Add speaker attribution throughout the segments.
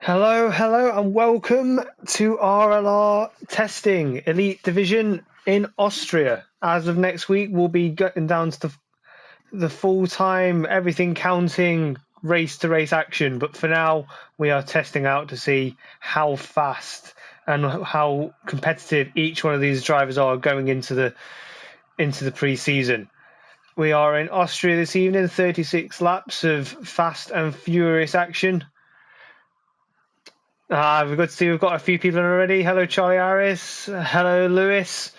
Speaker 1: Hello, hello, and welcome to RLR testing Elite Division in Austria. As of next week, we'll be getting down to the full-time, everything counting, race-to-race action. But for now, we are testing out to see how fast and how competitive each one of these drivers are going into the pre-season. We are in Austria this evening, 36 laps of fast and furious action. We've got a few people in already. Hello, Charlie Harris. Hello, Lewis.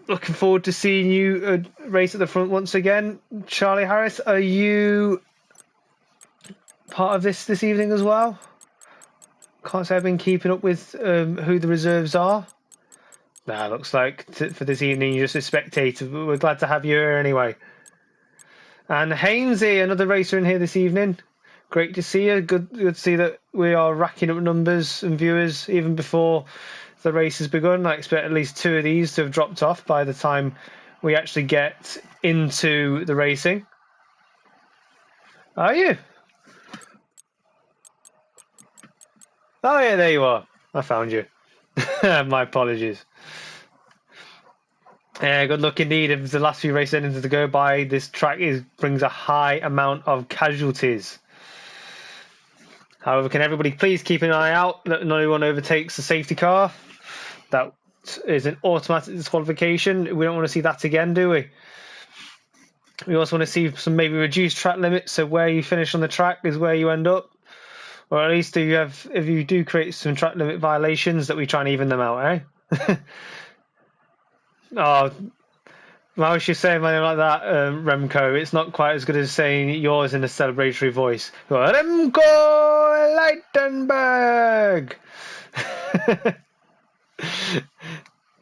Speaker 1: Looking forward to seeing you race at the front once again. Charlie Harris, are you part of this evening as well? Can't say I've been keeping up with who the reserves are. Nah, looks like for this evening you're just a spectator, but we're glad to have you here anyway. And Hainsey, another racer in here this evening. Great to see you. Good to see that we are racking up numbers and viewers even before the race has begun. I expect at least two of these to have dropped off by the time we actually get into the racing. Are you? Oh yeah, there you are. I found you. My apologies. Good luck indeed. If the last few race endings to go by, this track brings a high amount of casualties. However, can everybody please keep an eye out that not anyone overtakes the safety car? That is an automatic disqualification. We don't want to see that again, do we? We also want to see some maybe reduced track limits, so where you finish on the track is where you end up. Or at least if you do create some track limit violations, that we try and even them out, eh? Oh, why was you saying my name like that, Remco? It's not quite as good as saying yours in a celebratory voice. Remco Leitenberg!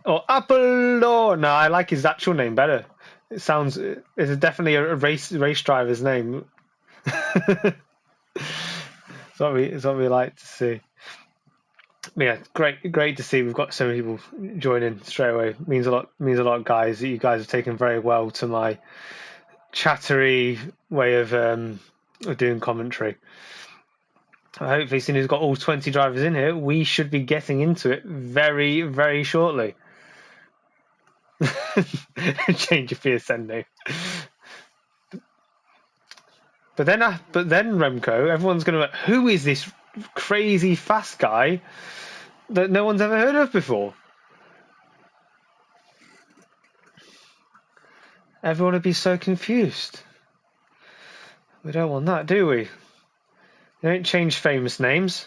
Speaker 1: Or Apollo. No, I like his actual name better. It's definitely a race driver's name. It's what we like to see. But yeah, great to see we've got so many people joining straight away. Means a lot, guys. That you guys have taken very well to my chattery way of doing commentary. Hopefully, seeing we've got all 20 drivers in here, we should be getting into it very, very shortly. Change of fear sending. But then Remco, everyone's going to. Who is this crazy fast guy that no one's ever heard of before? Everyone would be so confused. We don't want that, do we? They don't change famous names.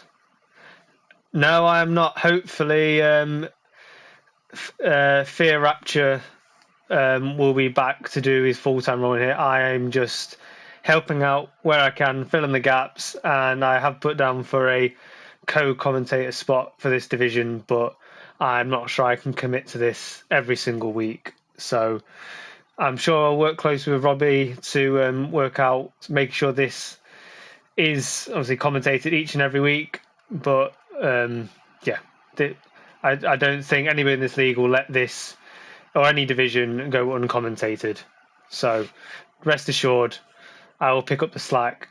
Speaker 1: No, I am not. Hopefully, Fear Rapture will be back to do his full-time role here. I am just helping out where I can, filling the gaps, and I have put down for a co-commentator spot for this division, but I'm not sure I can commit to this every single week. So I'm sure I'll work closely with Robbie to work out, make sure this is obviously commentated each and every week. But yeah, I don't think anybody in this league will let this or any division go uncommentated. So rest assured, I will pick up the slack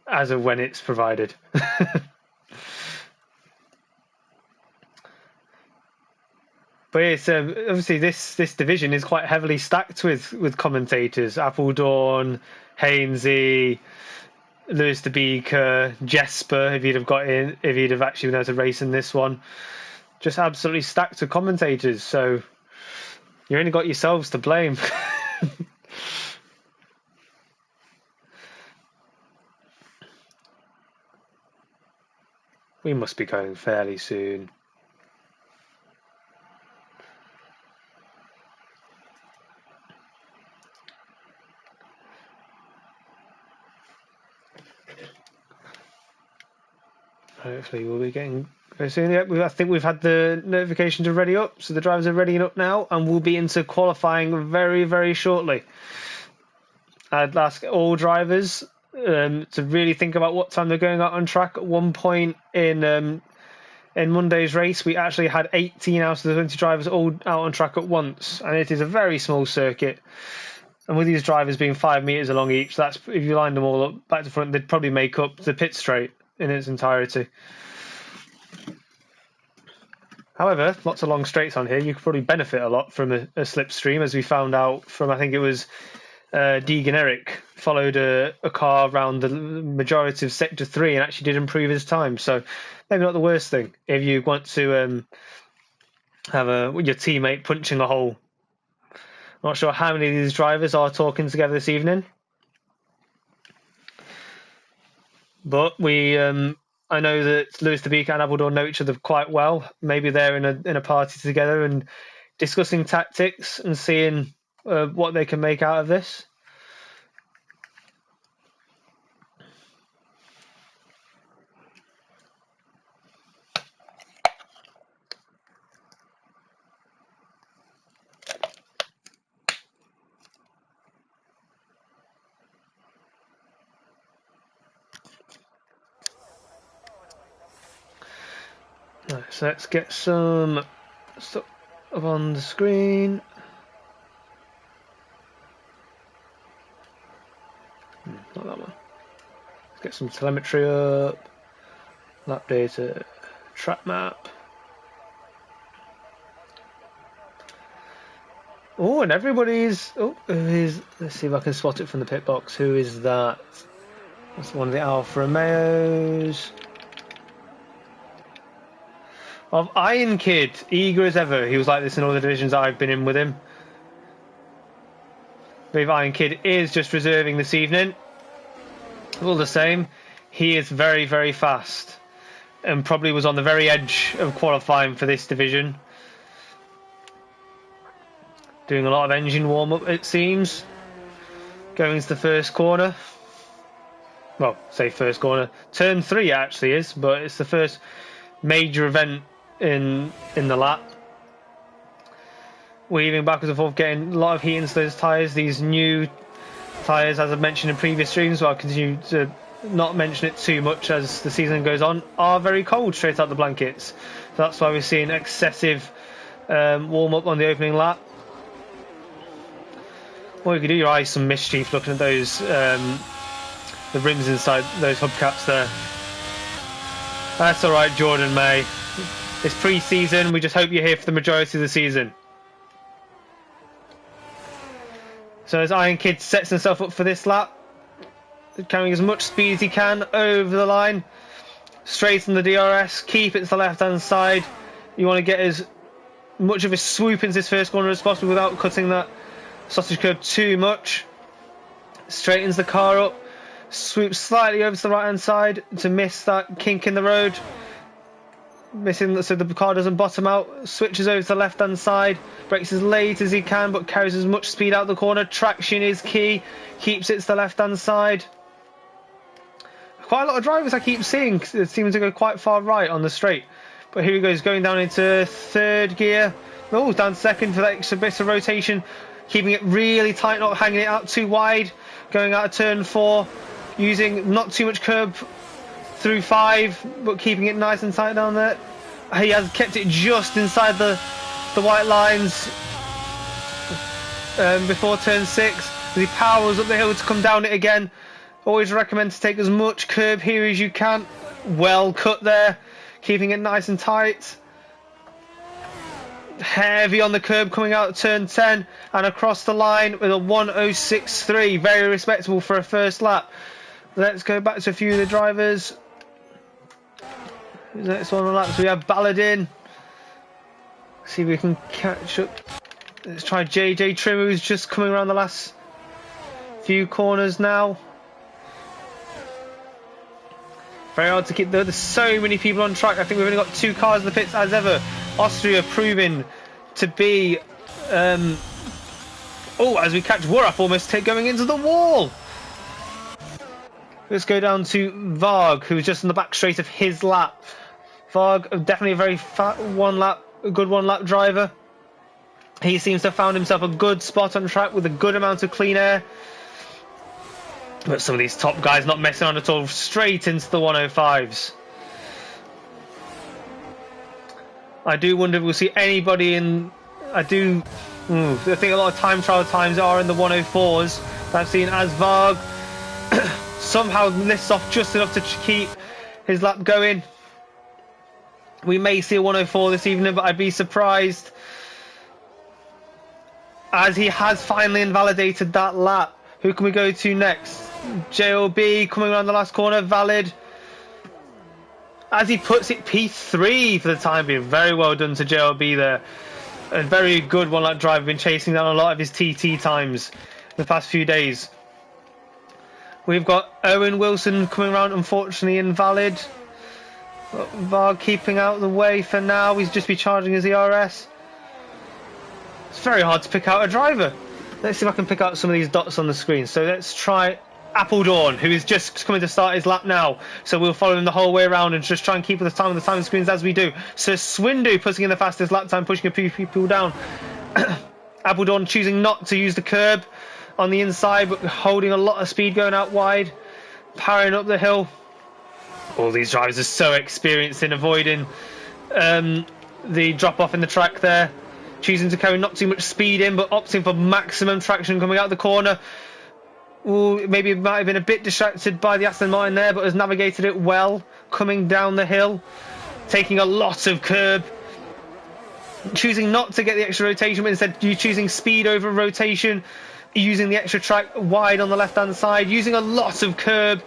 Speaker 1: as of when it's provided. But it's obviously this division is quite heavily stacked with commentators: Appledorn, Hainsey, Lewis de Beeker, Jesper. If he'd have actually been able to race in this one, just absolutely stacked with commentators. So you only got yourselves to blame. We must be going fairly soon. Hopefully we'll be getting very soon. Yeah, I think we've had the notification to ready up, so the drivers are readying up now, and we'll be into qualifying very, very shortly. I'd ask all drivers to really think about what time they're going out on track. At one point in Monday's race, we actually had 18 out of the 20 drivers all out on track at once, and it is a very small circuit. And with these drivers being 5 meters along each, that's if you lined them all up back to front, they'd probably make up the pit straight in its entirety. However, lots of long straights on here. You could probably benefit a lot from a slipstream, as we found out from, I think it was Deegan Eric, followed a car around the majority of Sector 3 and actually did improve his time. So maybe not the worst thing if you want to have your teammate punching a hole. Not sure how many of these drivers are talking together this evening. But I know that Lewis DeBeek and Abildor know each other quite well. Maybe they're in a party together and discussing tactics and seeing what they can make out of this. Right, so let's get some stuff up on the screen. Not that one. Let's get some telemetry up. Lap data, track map. Oh, and everybody's. Oh, let's see if I can spot it from the pit box. Who is that? That's one of the Alfa Romeos. Of Iron Kid, eager as ever. He was like this in all the divisions I've been in with him. I believe Iron Kid is just reserving this evening. All the same, he is very, very fast. And probably was on the very edge of qualifying for this division. Doing a lot of engine warm-up, it seems. Going into the first corner. Well, say first corner. Turn 3 actually is, but it's the first major event in the lap. Weaving backwards and forth, getting a lot of heat into those tyres. These new tyres, as I've mentioned in previous streams, so I'll continue to not mention it too much as the season goes on, are very cold straight out the blankets. So that's why we're seeing excessive warm-up on the opening lap. Or you could do your eyes some mischief looking at those the rims inside those hubcaps there. That's alright, Jordan May. It's pre-season, we just hope you're here for the majority of the season. So as Iron Kid sets himself up for this lap, carrying as much speed as he can over the line, straight on the DRS, keep it to the left-hand side. You want to get as much of a swoop into this first corner as possible without cutting that sausage curve too much. Straightens the car up, swoops slightly over to the right-hand side to miss that kink in the road. Missing so the car doesn't bottom out, switches over to the left hand side, brakes as late as he can but carries as much speed out the corner. Traction is key, keeps it to the left hand side. Quite a lot of drivers I keep seeing seem to go quite far right on the straight, but here he goes, going down into third gear. Oh, down second for that extra bit of rotation, keeping it really tight, not hanging it out too wide. Going out of turn 4, using not too much curb through 5, but keeping it nice and tight down there. He has kept it just inside the white lines before turn 6. As he powers up the hill to come down it again. Always recommend to take as much curb here as you can. Well cut there, keeping it nice and tight. Heavy on the curb coming out of turn 10 and across the line with a 1:06.3. Very respectable for a first lap. Let's go back to a few of the drivers. Next one on the laps, we have Balladin. See if we can catch up. Let's try JJ Trim, who's just coming around the last few corners now. Very hard to keep. There's so many people on track. I think we've only got 2 cars in the pits as ever. Austria proving to be. As we catch Warrap almost going into the wall. Let's go down to Varg, who was just in the back straight of his lap. Varg, definitely a very good one lap driver. He seems to have found himself a good spot on track with a good amount of clean air. But some of these top guys not messing on at all, straight into the 105s. I do wonder if we'll see anybody in. I think a lot of time trial times are in the 104s. I've seen as Varg somehow lifts off just enough to keep his lap going. We may see a 104 this evening, but I'd be surprised, as he has finally invalidated that lap. Who can we go to next? JLB coming around the last corner, valid. As he puts it P3 for the time being. Very well done to JLB there. A very good one-lap driver. Been chasing down a lot of his TT times in the past few days. We've got Owen Wilson coming around, unfortunately invalid. Varg keeping out of the way for now. He's just be charging his ERS. It's very hard to pick out a driver. Let's see if I can pick out some of these dots on the screen. So let's try Appledorn, who is just coming to start his lap now. So we'll follow him the whole way around and just try and keep the time on the time screens as we do. So Swindu putting in the fastest lap time, pushing a few people down. Appledorn choosing not to use the curb on the inside, but holding a lot of speed going out wide, powering up the hill. All these drivers are so experienced in avoiding the drop off in the track there. Choosing to carry not too much speed in, but opting for maximum traction coming out the corner. Ooh, maybe might have been a bit distracted by the Aston Martin there, but has navigated it well coming down the hill, taking a lot of curb, choosing not to get the extra rotation, but instead you choosing speed over rotation, using the extra track wide on the left hand side, using a lot of curb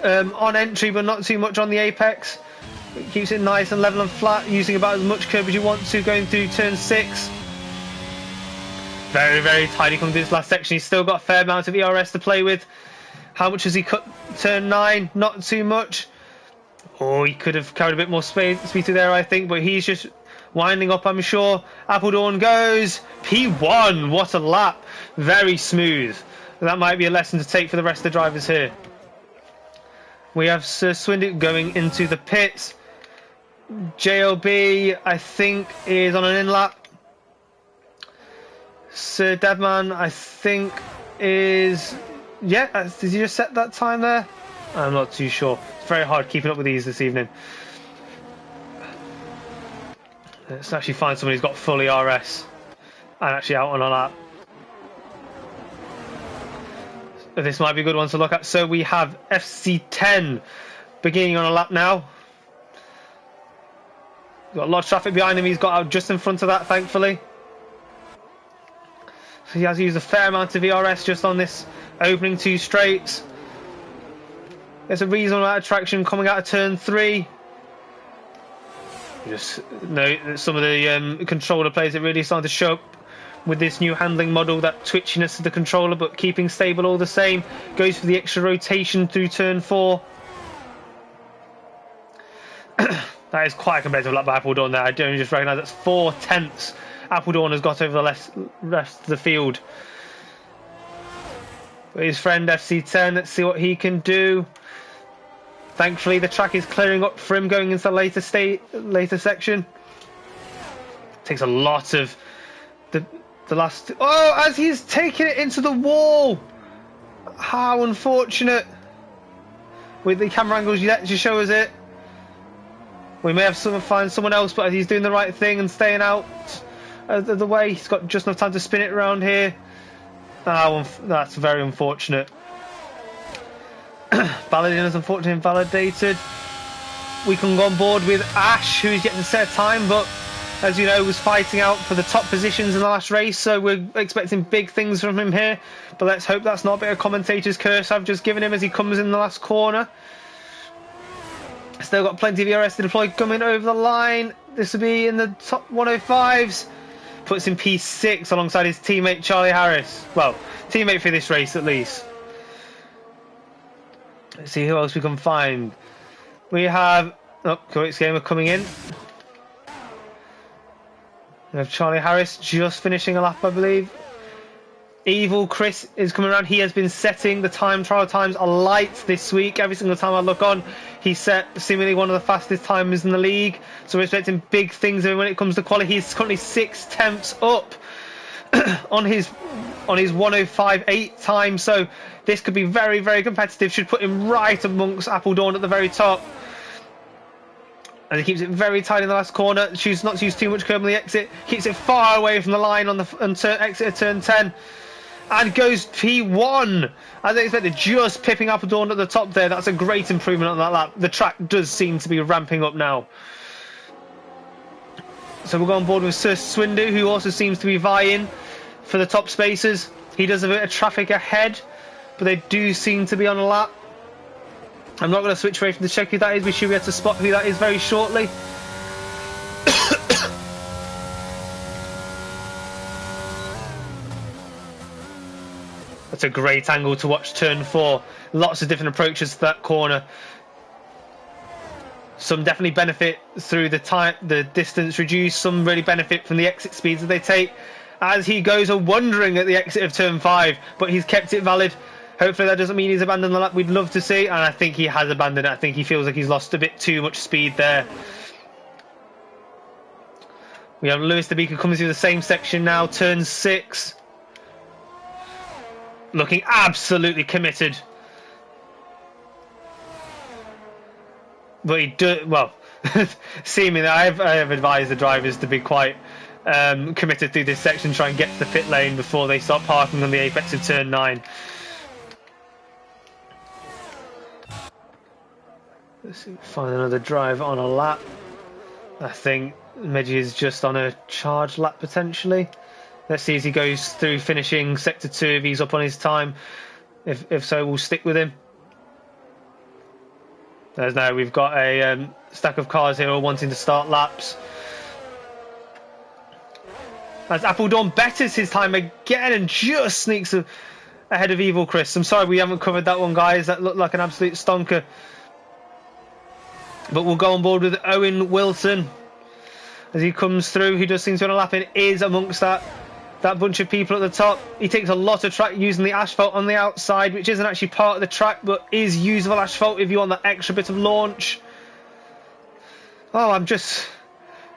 Speaker 1: on entry but not too much on the apex. It keeps it nice and level and flat, using about as much curb as you want to going through turn 6. Very, very tidy coming through this last section. He's still got a fair amount of ERS to play with. How much has he cut turn 9? Not too much. Oh, he could have carried a bit more speed through there, I think, but he's just winding up, I'm sure. Appledorn goes P1. What a lap. Very smooth. That might be a lesson to take for the rest of the drivers here. We have Sir Swindon going into the pits. JLB, I think, is on an in-lap. Sir Devman, I think, is... Yeah, did you just set that time there? I'm not too sure. It's very hard keeping up with these this evening. Let's actually find someone who's got full ERS and actually out on a lap. This might be a good one to look at. So we have FC10 beginning on a lap now. Got a lot of traffic behind him. He's got out just in front of that, thankfully. So he has used a fair amount of ERS just on this opening 2 straights. There's a reasonable amount of traction coming out of turn 3. You just know that some of the controller players are really starting to show up with this new handling model, that twitchiness of the controller, but keeping stable all the same. Goes for the extra rotation through turn 4. That is quite a competitive lap by Appledorn there. I don't just recognise that's 4/10 Appledorn has got over the rest of the field. But his friend FC10, let's see what he can do. Thankfully the track is clearing up for him going into the later section. Takes a lot of the last... Oh, as he's taking it into the wall! How unfortunate. With the camera angles you let you show us it. We may have to find someone else, but he's doing the right thing and staying out of the way. He's got just enough time to spin it around here. Oh, that's very unfortunate. Balladin is unfortunately invalidated. We can go on board with Ash, who's yet to set time, but as you know, was fighting out for the top positions in the last race, so we're expecting big things from him here. But let's hope that's not a bit of commentator's curse I've just given him as he comes in the last corner. Still got plenty of ERS to deploy coming over the line. This will be in the top 105s. Puts in P6 alongside his teammate Charlie Harris. Well, teammate for this race at least. Let's see who else we can find. We have... Oh, Coix Gamer coming in. We have Charlie Harris just finishing a lap, I believe. Evil Chris is coming around. He has been setting the time trial times alight this week. Every single time I look on, he set seemingly one of the fastest timers in the league. So we're expecting big things when it comes to quality. He's currently 6/10 up on his 105.8 time. So this could be very, very competitive. Should put him right amongst Appledorn at the very top. And he keeps it very tight in the last corner. Chooses not to use too much curb on the exit. Keeps it far away from the line on the exit of turn 10. and goes P1 as expected, just pipping Appledorn at the top there. That's a great improvement on that lap. The track does seem to be ramping up now. So we'll go on board with Sir Swindu, who also seems to be vying for the top spaces. He does have a bit of traffic ahead, but they do seem to be on a lap. I'm not going to switch away from the check who that is. We should be able to spot who that is very shortly. That's a great angle to watch turn 4. Lots of different approaches to that corner. Some definitely benefit through the distance reduced. Some really benefit from the exit speeds that they take. As he goes wandering at the exit of turn 5, but he's kept it valid. Hopefully that doesn't mean he's abandoned the lap we'd love to see, and I think he has abandoned it. I think he feels like he's lost a bit too much speed there. We have Lewis the Beaker coming through the same section now, turn 6. Looking absolutely committed. But he do well. Seemingly, I have advised the drivers to be quite committed through this section, try and get to the pit lane before they start parking on the apex of turn 9. Let's see, find another drive on a lap. I think Meji is just on a charge lap potentially. Let's see as he goes through finishing sector 2 if he's up on his time. If so, we'll stick with him. There's now we've got a stack of cars here all wanting to start laps. As Appledorn betters his time again and just sneaks ahead of Evil Chris. I'm sorry we haven't covered that one, guys. That looked like an absolute stonker. But we'll go on board with Owen Wilson as he comes through. He does seem to want to lap in, is amongst that bunch of people at the top. He takes a lot of track using the asphalt on the outside, which isn't actually part of the track, but is usable asphalt if you want that extra bit of launch. Oh, I'm just...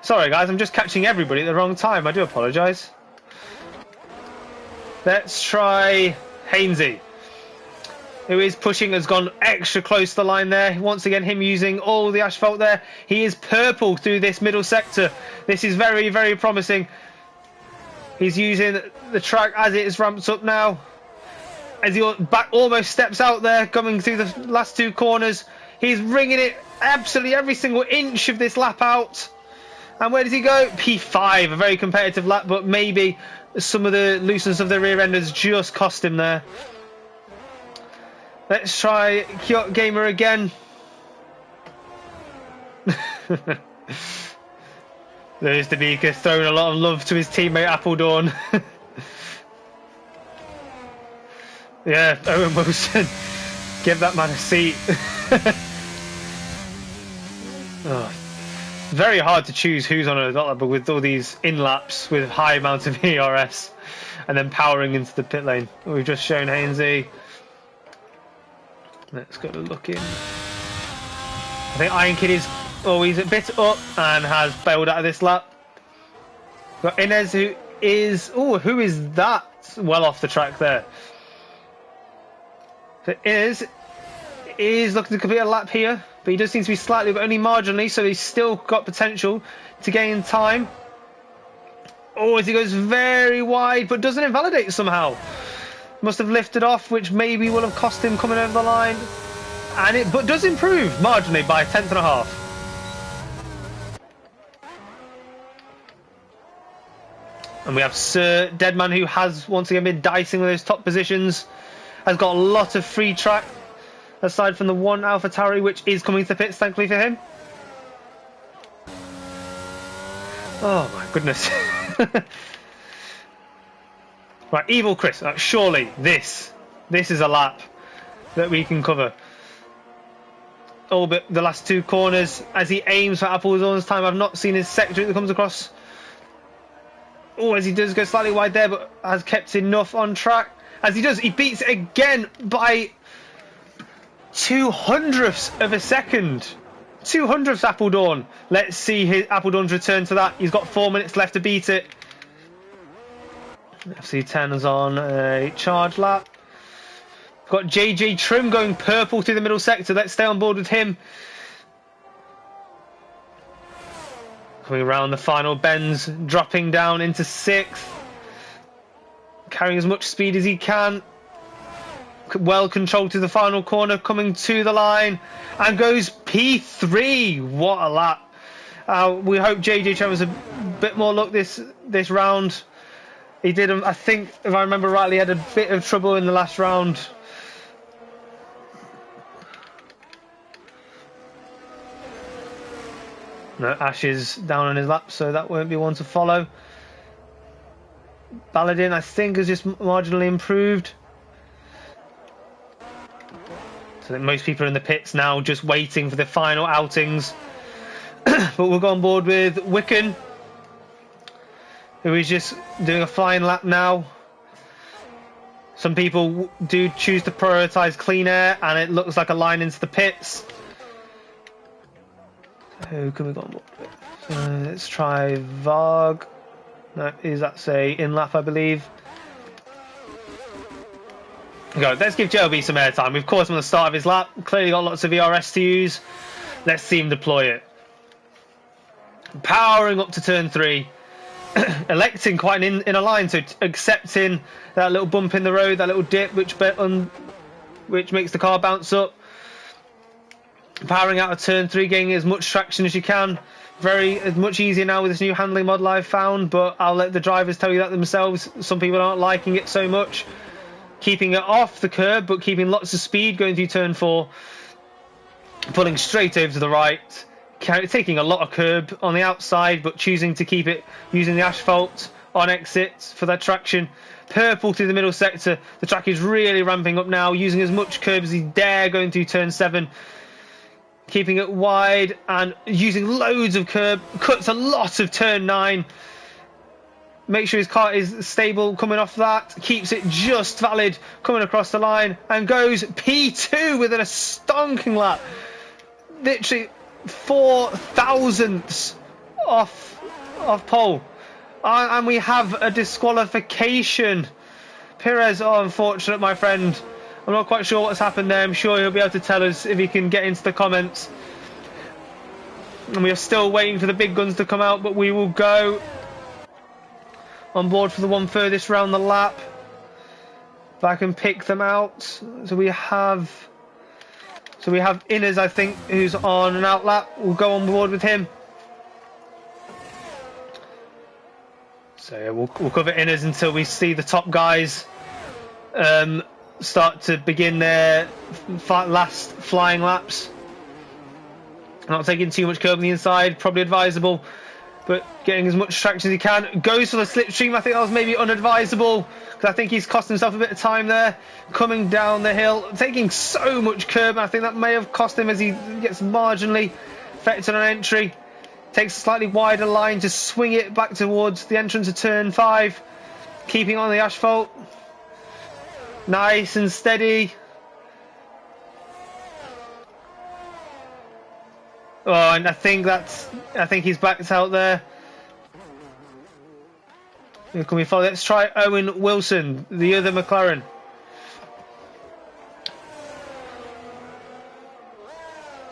Speaker 1: Sorry, guys, I'm just catching everybody at the wrong time. I do apologise. Let's try Hainsey, who is pushing, has gone extra close to the line there. Once again, him using all the asphalt there. He is purple through this middle sector. This is very, very promising. He's using the track as it is ramped up now. As he back almost steps out there, coming through the last 2 corners. He's ringing it absolutely every single inch of this lap out. And where does he go? P5, a very competitive lap, but maybe some of the looseness of the rear end has just cost him there. Let's try Kyot Gamer again. There's Dabika throwing a lot of love to his teammate Appledorn. Yeah, Owen Wilson. Give that man a seat. Oh, very hard to choose who's on a dot lap with all these in-laps with high amounts of ERS and then powering into the pit lane. We've just shown Hainsey. Let's go to look in. I think Iron Kid is always a bit up and has bailed out of this lap. Got Inez, who is... Oh, who is that? Well off the track there. So Inez is looking to complete a lap here, but he does seem to be slightly, but only marginally, so he's still got potential to gain time. Oh, as he goes very wide, but doesn't invalidate somehow. Must have lifted off, which maybe will have cost him coming over the line. But does improve marginally by 1/10.5. And we have Sir Deadman, who has once again been dicing with those top positions. Has got a lot of free track, aside from the one AlphaTauri, which is coming to the pits, thankfully for him. Oh my goodness. Right, Evil Chris, surely this is a lap that we can cover. All but the last 2 corners as he aims for Appledorn's time. I've not seen his sector that comes across. Oh, as he does go slightly wide there, but has kept enough on track. As he does, he beats it again by 0.02 of a second. 0.02 Appledorn. Let's see Appledorn's return to that. He's got 4 minutes left to beat it. FC10 is on a charge lap. Got JJ Trim going purple through the middle sector. Let's stay on board with him. Coming around the final bends, dropping down into 6th. carrying as much speed as he can. Well controlled to the final corner, coming to the line, and goes P3. What a lap! We hope JJ Trent was a bit more luck this round. He did, I think, if I remember rightly, had a bit of trouble in the last round. No, Ash is down on his lap, so that won't be one to follow. Baladin, I think, has just marginally improved. So most people are in the pits now, just waiting for the final outings. But we'll go on board with Wicken, who is just doing a flying lap now. Some people do choose to prioritise clean air, and it looks like a line into the pits. Who can we go on board with? Let's try Varg. No, that's a in lap, I believe. Go. Let's give JLB some airtime. We've caught him on the start of his lap. Clearly got lots of ERS to use. Let's see him deploy it. Powering up to turn 3. Electing quite in a line, so accepting that little bump in the road, that little dip, which makes the car bounce up. Powering out of turn 3, getting as much traction as you can. Much easier now with this new handling model I've found, but I'll let the drivers tell you that themselves. Some people aren't liking it so much. Keeping it off the curb, but keeping lots of speed going through turn 4. Pulling straight over to the right. Taking a lot of curb on the outside, but choosing to keep it using the asphalt on exits for that traction. Purple through the middle sector. The track is really ramping up now, using as much curb as he dare going through turn 7. Keeping it wide and using loads of curb. Cuts a lot of turn 9. Make sure his car is stable coming off that. Keeps it just valid coming across the line. And goes P2 with a stonking lap. Literally 4 thousandths off pole. And we have a disqualification. Perez, oh, unfortunate, my friend. I'm not quite sure what's happened there. I'm sure he'll be able to tell us if he can get into the comments. And we are still waiting for the big guns to come out, but we will go on board for the one furthest round the lap. If I can pick them out. So we have Innes, I think, who's on an out lap. We'll go on board with him. So yeah, we'll cover Innes until we see the top guys start to begin their last flying laps. Not taking too much curb on the inside, probably advisable, but getting as much traction as he can. Goes for the slipstream. I think that was maybe unadvisable, because I think he's cost himself a bit of time there. Coming down the hill, taking so much curb, and I think that may have cost him as he gets marginally affected on entry. Takes a slightly wider line to swing it back towards the entrance of turn 5. Keeping on the asphalt. Nice and steady. Oh, and I think he's backed out there. Can we follow? Let's try Owen Wilson, the other McLaren.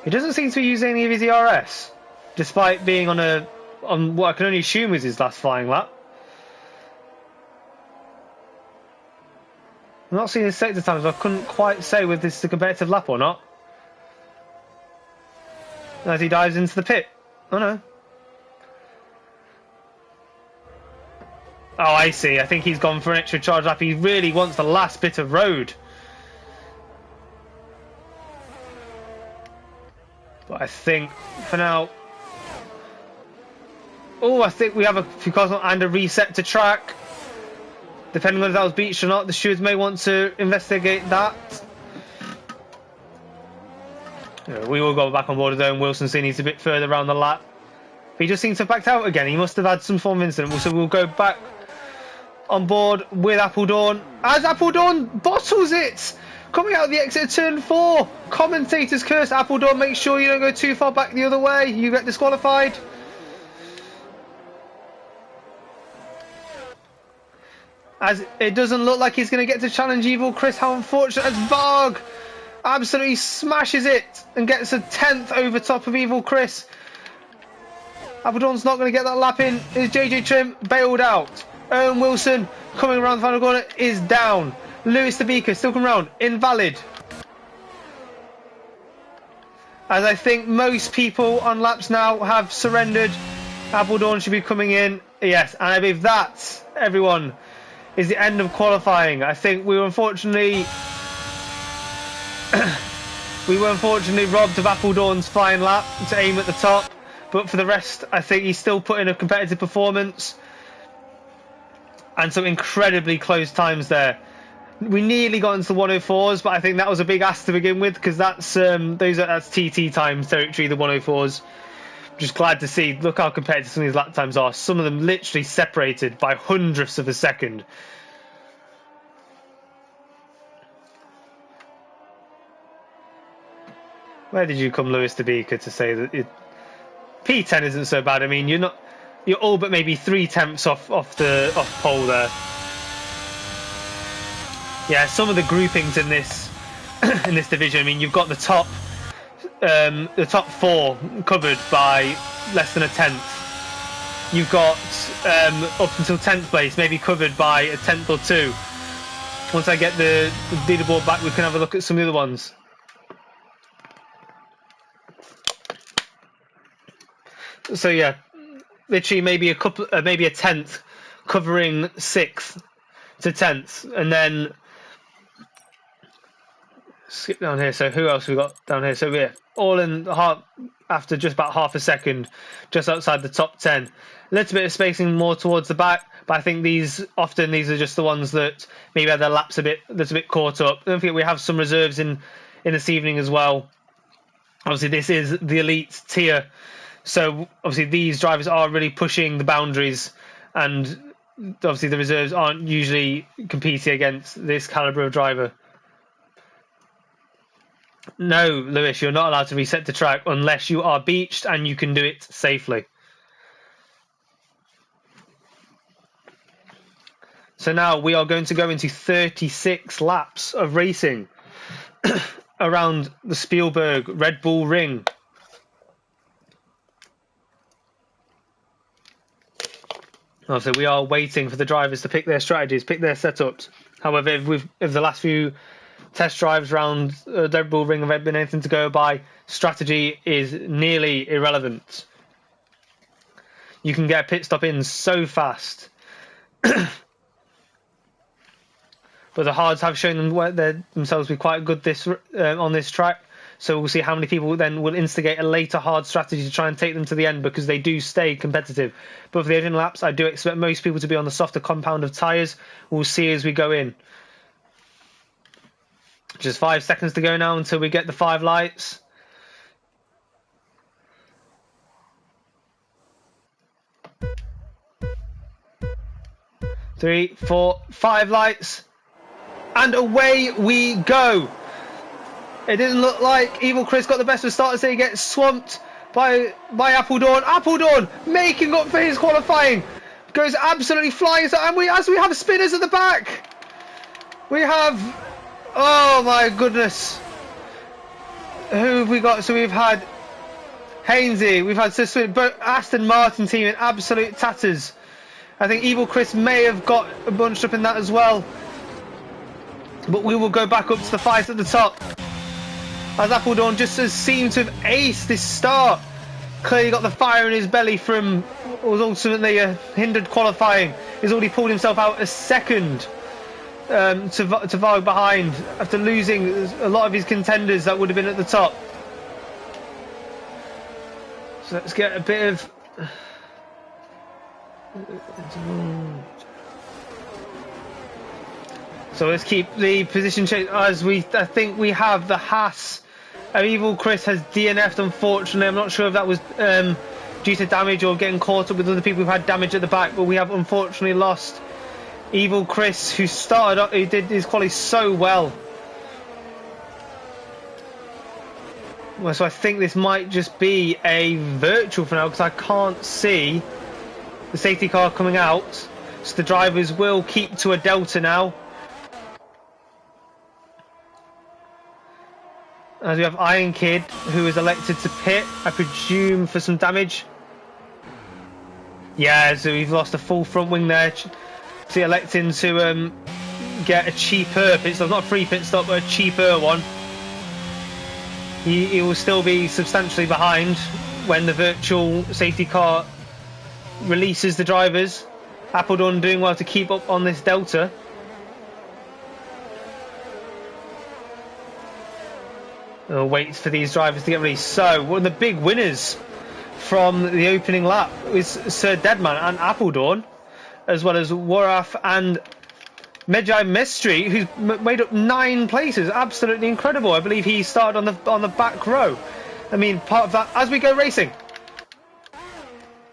Speaker 1: He doesn't seem to be using any of his ERS, despite being on what I can only assume is his last flying lap. I'm not seeing his sector times, so I couldn't quite say whether this is a competitive lap or not. As he dives into the pit. Oh no. Oh, I see. I think he's gone for an extra charge lap. He really wants the last bit of road. But I think for now... Oh, I think we have a few cars and a reset to track. Depending on if that was beached or not, the stewards may want to investigate that. Yeah, we will go back on board with Owen Wilson, seeing he's a bit further around the lap. But he just seems to have backed out again. He must have had some form of incident. So we'll go back on board with Appledorn. As Appledorn bottles it! Coming out of the exit of turn 4. Commentators curse Appledorn. Make sure you don't go too far back the other way. You get disqualified. As it doesn't look like he's going to get to challenge Evil Chris. How unfortunate, as Varg absolutely smashes it and gets a 10th over top of Evil Chris. Appledorn's not going to get that lap in. Is JJ Trim bailed out? Owen Wilson coming around the final corner is down. Lewis the Beaker still coming around, invalid. As I think most people on laps now have surrendered. Appledorn should be coming in. Yes, and I believe that, everyone, is the end of qualifying. I think we were unfortunately robbed of Appledorn's flying lap to aim at the top. But for the rest, I think he's still put in a competitive performance. And some incredibly close times there. We nearly got into the 104s, but I think that was a big ask to begin with, because that's TT times territory, the 104s. Just glad to see. Look how competitive some of these lap times are. Some of them literally separated by hundredths of a second. Where did you come, Lewis the Beaker, to say that P10 isn't so bad? I mean, you're all but maybe 3/10 off pole there. Yeah, some of the groupings in this in this division. I mean, you've got the top four covered by less than a tenth. You've got up until 10th place maybe covered by a tenth or two. Once I get the leaderboard back, we can have a look at some of the other ones. So yeah, literally maybe a tenth covering 6th to 10th, and then skip down here. So who else we got down here? So we're all in after just about half a second, just outside the top 10. A little bit of spacing more towards the back, but I think these are just the ones that maybe had their laps a bit caught up. Don't forget we have some reserves in this evening as well. Obviously this is the elite tier, so obviously these drivers are really pushing the boundaries, and obviously the reserves aren't usually competing against this caliber of driver. No, Lewis, you're not allowed to reset the track unless you are beached and you can do it safely. So now we are going to go into 36 laps of racing around the Spielberg Red Bull Ring. So we are waiting for the drivers to pick their strategies, pick their setups. However, if the last few test drives around the Red Bull Ring have been anything to go by, strategy is nearly irrelevant. You can get a pit stop in so fast. But the hards have shown themselves to be quite good on this track. So we'll see how many people then will instigate a later hard strategy to try and take them to the end, because they do stay competitive. But for the opening laps, I do expect most people to be on the softer compound of tyres. We'll see as we go in. Just 5 seconds to go now until we get the 5 lights. 3, 4, 5 lights. And away we go. It didn't look like Evil Chris got the best of the start, so he gets swamped by Appledorn. Appledorn making up for his qualifying. Goes absolutely flying. And we have spinners at the back. We have... Oh my goodness. Who have we got? So we've had Hainsey. We've had Aston Martin team in absolute tatters. I think Evil Chris may have got bunched up in that as well. But we will go back up to the fight at the top, as Appledorn just has seemed to have aced this start. Clearly got the fire in his belly from what was ultimately a hindered qualifying. He's already pulled himself out a second to Varg behind after losing a lot of his contenders that would have been at the top. So let's get a bit of... So let's keep the position change as I think we have the Haas. Evil Chris has DNF'd, unfortunately. I'm not sure if that was due to damage or getting caught up with other people who've had damage at the back, but we have unfortunately lost Evil Chris, who started up, he did his quali so well. So I think this might just be a virtual for now, because I can't see the safety car coming out. So the drivers will keep to a delta now. As we have Iron Kid, who is elected to pit, I presume for some damage. Yeah, so we've lost a full front wing there. So electing to get a cheaper pit stop, not a free pit stop, but a cheaper one. He will still be substantially behind when the virtual safety car releases the drivers. Appledorn doing well to keep up on this delta. Waits for these drivers to get released. So one of the big winners from the opening lap is Sir Deadman and Appledorn, as well as Waraf and Medjai Mestri, who's made up 9 places. Absolutely incredible. I believe he started on the back row. I mean, part of that as we go racing.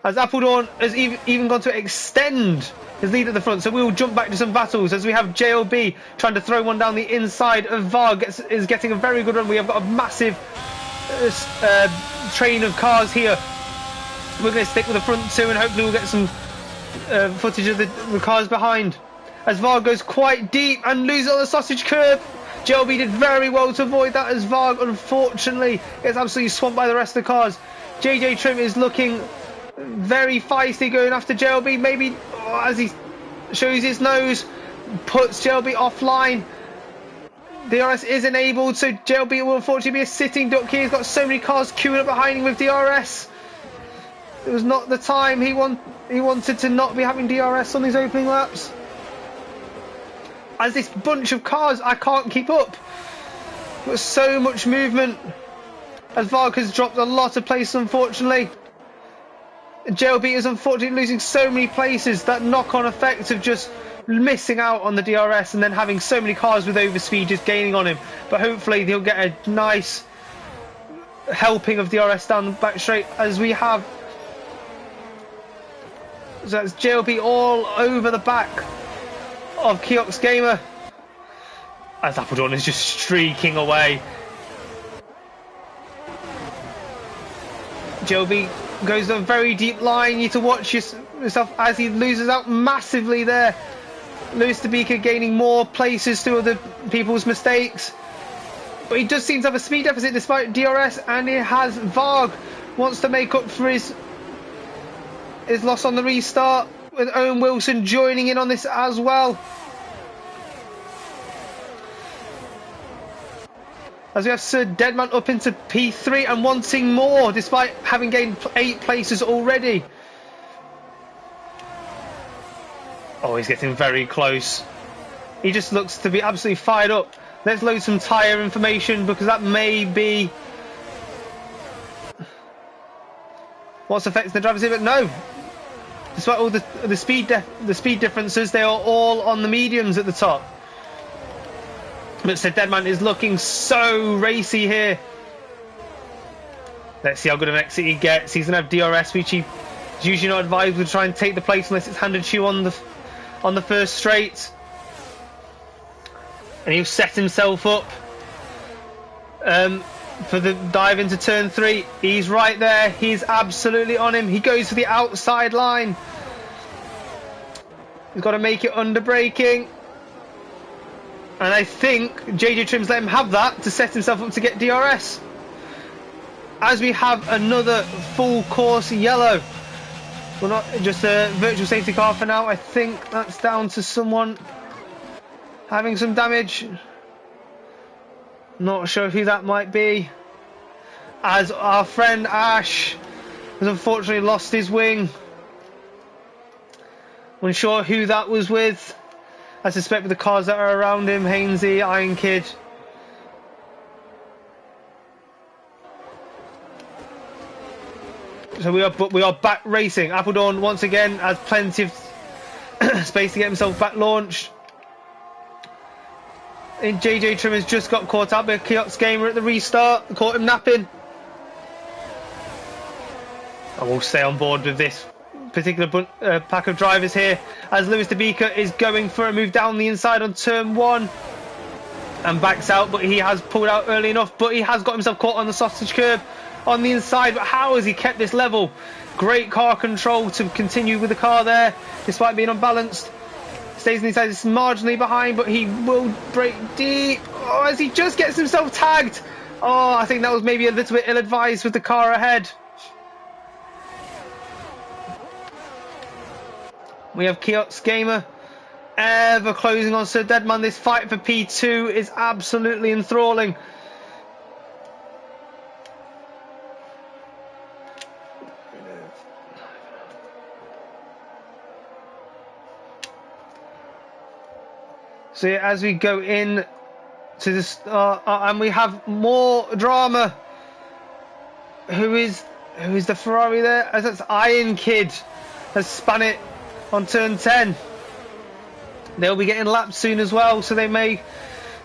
Speaker 1: As Appledorn has even gone to extend his lead at the front, so we will jump back to some battles as we have JLB trying to throw one down the inside of Varg. Is getting a very good run. We have got a massive train of cars here. We're going to stick with the front 2 and hopefully we'll get some footage of the cars behind. As Varg goes quite deep and loses on the sausage curb. JLB did very well to avoid that, as Varg unfortunately gets absolutely swamped by the rest of the cars. JJ Trim is looking very feisty going after JLB. Maybe as he shows his nose, puts JLB offline. DRS is enabled, so JLB will unfortunately be a sitting duck here. He's got so many cars queuing up behind him with DRS. It was not the time he wanted to not be having DRS on these opening laps. As this bunch of cars, I can't keep up. There's so much movement. As Varg has dropped a lot of places, unfortunately. JLB is unfortunately losing so many places. That knock-on effect of just missing out on the DRS and then having so many cars with overspeed just gaining on him. But hopefully he'll get a nice helping of DRS down the back straight, as we have. So that's JLB all over the back of Kiox Gamer, as Appledorn is just streaking away. JLB goes a very deep line. You need to watch yourself as he loses out massively there. Lewis Tabika gaining more places through other people's mistakes, but he does seem to have a speed deficit despite DRS, and he has Varg wants to make up for his loss on the restart, with Owen Wilson joining in on this as well. As we have Sir Deadman up into P3 and wanting more despite having gained 8 places already. Oh, he's getting very close. He just looks to be absolutely fired up. Let's load some tyre information, because that may be what's affecting the drivers here, but no. Despite all the speed differences, they are all on the mediums at the top. But Sir Deadman is looking so racy here. Let's see how good an exit he gets. He's going to have DRS, which he's usually not advised to try and take the place unless it's handed to you on the first straight. And he'll set himself up for the dive into turn 3. He's right there. He's absolutely on him. He goes for the outside line. He's got to make it under braking. And I think JJ Trim's let him have that to set himself up to get DRS. As we have another full course yellow. Well, not just a virtual safety car for now. I think that's down to someone having some damage. Not sure who that might be. As our friend Ash has unfortunately lost his wing. Unsure who that was with. I suspect with the cars that are around him, Hainsey, Iron Kid. So we are back racing. Appledorn once again has plenty of space to get himself back launched. And JJ Trim has just got caught up by Kiox Gamer at the restart. Caught him napping. I will stay on board with this particular pack of drivers here, as Lewis Tabika is going for a move down the inside on turn 1 and backs out, but he has pulled out early enough, but he has got himself caught on the sausage curb on the inside. But how has he kept this level? Great car control to continue with the car there despite being unbalanced. Stays on the inside, is marginally behind, but he will break deep. Oh, as he just gets himself tagged. Oh, I think that was maybe a little bit ill-advised with the car ahead. We have Kiox Gamer ever closing on Sir Deadman. This fight for P2 is absolutely enthralling. So yeah, as we go in to this, and we have more drama. Who is the Ferrari there? As that's Iron Kid has spun it on turn 10. They'll be getting lapped soon as well, so they may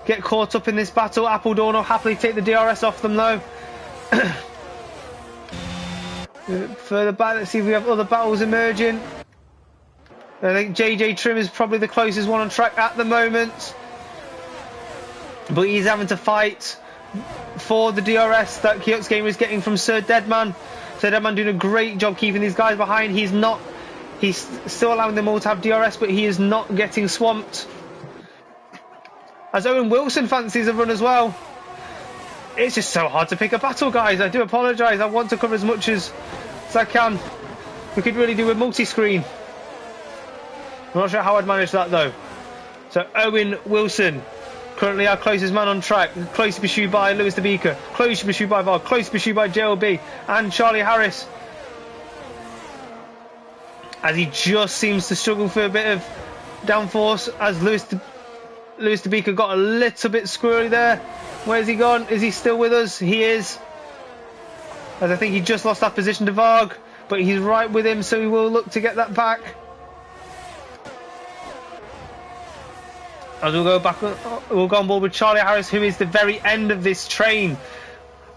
Speaker 1: get caught up in this battle. Appledorn will happily take the DRS off them though. Further back, let's see if we have other battles emerging. I think JJ Trim is probably the closest one on track at the moment, but he's having to fight for the DRS that Kiox Gamer is getting from Sir Deadman. Sir Deadman doing a great job keeping these guys behind. He's still allowing them all to have DRS, but he is not getting swamped. As Owen Wilson fancies a run as well. It's just so hard to pick a battle, guys. I do apologise. I want to cover as much as I can. We could really do a multi-screen. I'm not sure how I'd manage that though. So Owen Wilson, currently our closest man on track, closely pursued by Lewis de Beeker, closely pursued by Varg, closely pursued by JLB and Charlie Harris. As he just seems to struggle for a bit of downforce, as Lewis de Beeker got a little bit squirrely there. Where's he gone? Is he still with us? He is. As I think he just lost that position to Varg, but he's right with him, so he will look to get that back. As we'll go on board with Charlie Harris, who is the very end of this train.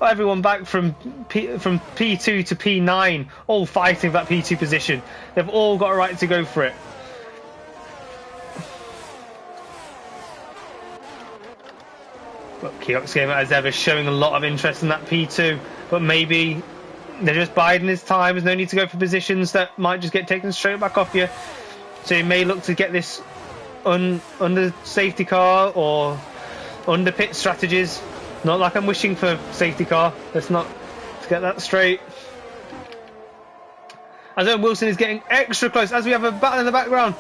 Speaker 1: Everyone back from P2 to P9, all fighting for that P2 position. They've all got a right to go for it. But Kiox Gamer, as ever, showing a lot of interest in that P2, but maybe they're just biding his time. There's no need to go for positions that might just get taken straight back off you. So he may look to get this under safety car or under pit strategies. Not like I'm wishing for safety car. Let's not get that straight. As Owen Wilson is getting extra close, as we have a battle in the background.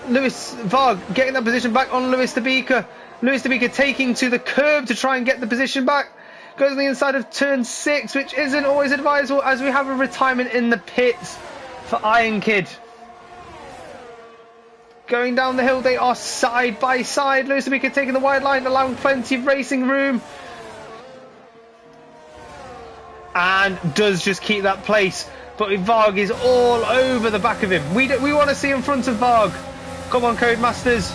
Speaker 1: Lewis Varg getting that position back on Lewis de Beeker. Lewis de Beeker taking to the curb to try and get the position back. Goes on the inside of turn 6, which isn't always advisable, as we have a retirement in the pits for Iron Kid. Going down the hill, they are side by side. Lewis de Beeker taking the wide line, allowing plenty of racing room. And does just keep that place. But Varg is all over the back of him. We want to see in front of Varg. Come on, Codemasters.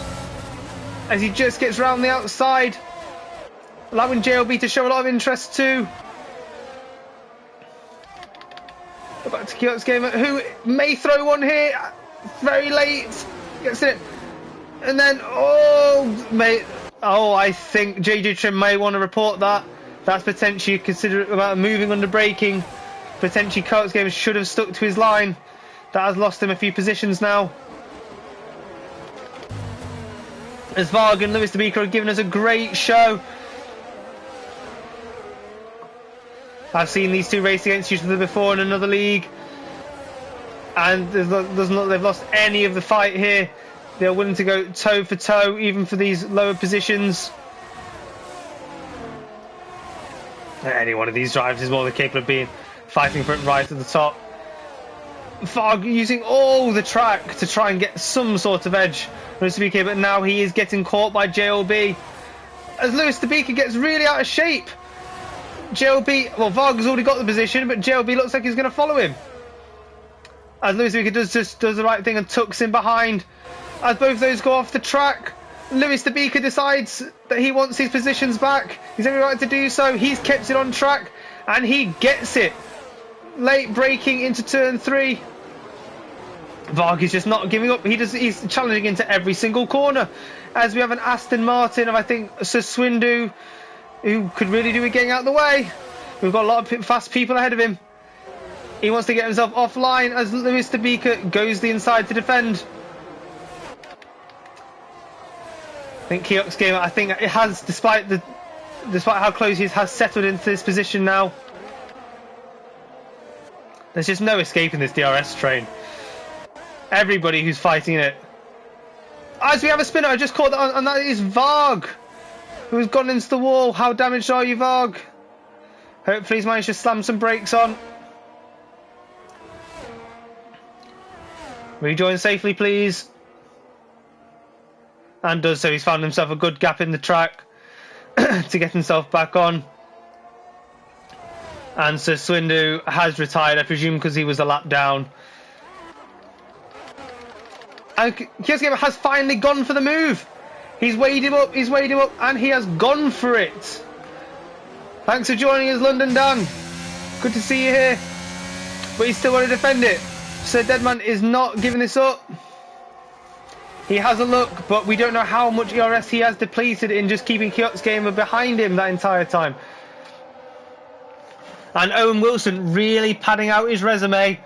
Speaker 1: As he just gets round the outside. Allowing JLB to show a lot of interest too. Go back to Kiox Gamer, who may throw one here. Very late. Gets it. And then, I think JJ Trim may want to report that. That's potentially considered about moving under braking. Potentially Kiox Gamer should have stuck to his line. That has lost him a few positions now. As Varg and Lewis de Beeker are giving us a great show. I've seen these two race against each other before in another league, and they've lost any of the fight here. They're willing to go toe for toe, even for these lower positions. Any one of these drivers is more than capable of being fighting for it right at the top. Varg using all the track to try and get some sort of edge, but now he is getting caught by JLB. As Lewis de Beeker gets really out of shape. Varg has already got the position, but JLB looks like he's going to follow him. As Lewis de Beeker does the right thing and tucks in behind. As both those go off the track, Lewis de Beeker decides that he wants his positions back. He's every right to do so. He's kept it on track, and he gets it. Late braking into turn 3. Varg is just not giving up. He's challenging into every single corner. As we have an Aston Martin of, I think, Sir Swindu, who could really do with getting out of the way. We've got a lot of fast people ahead of him. He wants to get himself offline as Lewis de Beeker goes the inside to defend. I think Kiox Gamer, I think it has, despite how close he is, has settled into this position now. There's just no escaping this DRS train. Everybody who's fighting in it As we have a spinner, I just caught that, and that is Varg, who's gone into the wall. How damaged are you, Varg? Hopefully he's managed to slam some brakes on. Rejoin safely, please. And does so. He's found himself a good gap in the track to get himself back on. And so Swindu has retired, I presume, because he was a lap down. And Kyosuke has finally gone for the move. He's weighed him up, and he has gone for it. Thanks for joining us, London Dan. Good to see you here. But he's still got to defend it. So Deadman is not giving this up. He has a look, but we don't know how much ERS he has depleted in just keeping Kyosuke behind him that entire time. And Owen Wilson really padding out his resume,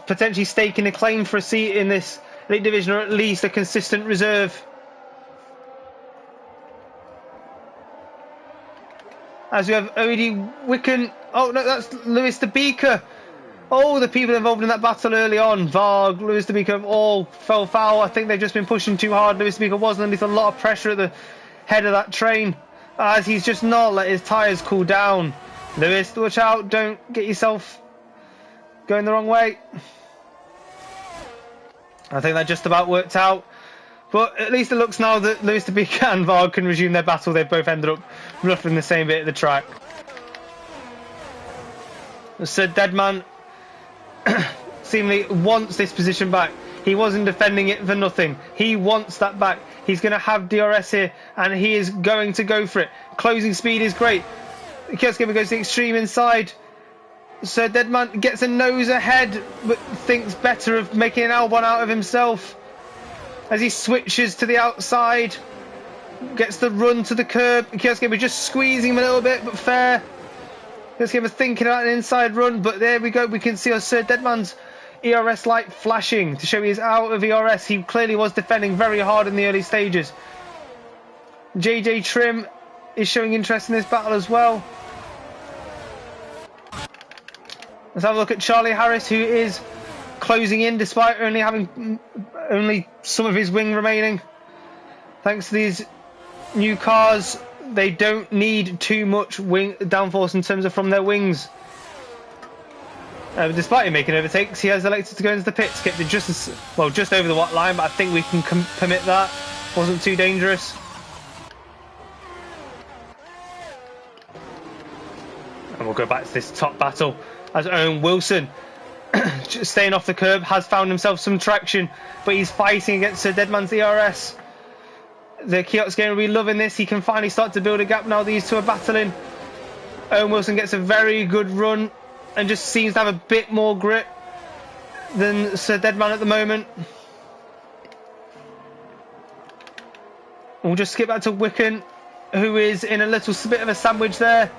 Speaker 1: potentially staking a claim for a seat in this Elite Division, or at least a consistent reserve. As we have Odie Wicken. Oh no, that's Lewis the Beaker. Oh, the people involved in that battle early on, Varg, Lewis the Beaker, all fell foul. I think they've just been pushing too hard. Lewis the Beaker was underneath a lot of pressure at the head of that train, as he's just not let his tyres cool down. Lewis, watch out, don't get yourself going the wrong way. I think that just about worked out. But at least it looks now that Lewis the Beaker and Varg can resume their battle. They both ended up roughly in the same bit of the track. So Deadman seemingly wants this position back. He wasn't defending it for nothing. He wants that back. He's going to have DRS here, and he is going to go for it. Closing speed is great. Kyosuke goes to the extreme inside. So Deadman gets a nose ahead, but thinks better of making an L1 out of himself. As he switches to the outside, gets the run to the curb. Kyosuke was just squeezing him a little bit, but fair. Kyosuke was thinking about an inside run, but there we go. We can see Sir Deadman's ERS light flashing to show he is out of ERS. He clearly was defending very hard in the early stages. JJ Trim is showing interest in this battle as well. Let's have a look at Charlie Harris, who is closing in despite only having some of his wing remaining. Thanks to these new cars, they don't need too much wing downforce in terms of from their wings. Despite him making overtakes, he has elected to go into the pits, kept it just over the white line, but I think we can permit that. Wasn't too dangerous. And we'll go back to this top battle as Owen Wilson, staying off the curb, has found himself some traction, but he's fighting against Sir Deadman's ERS. The Kyosuke will be loving this. He can finally start to build a gap now these two are battling. Owen Wilson gets a very good run and just seems to have a bit more grip than Sir Deadman at the moment. We'll just skip back to Wicken, who is in a little bit of a sandwich there.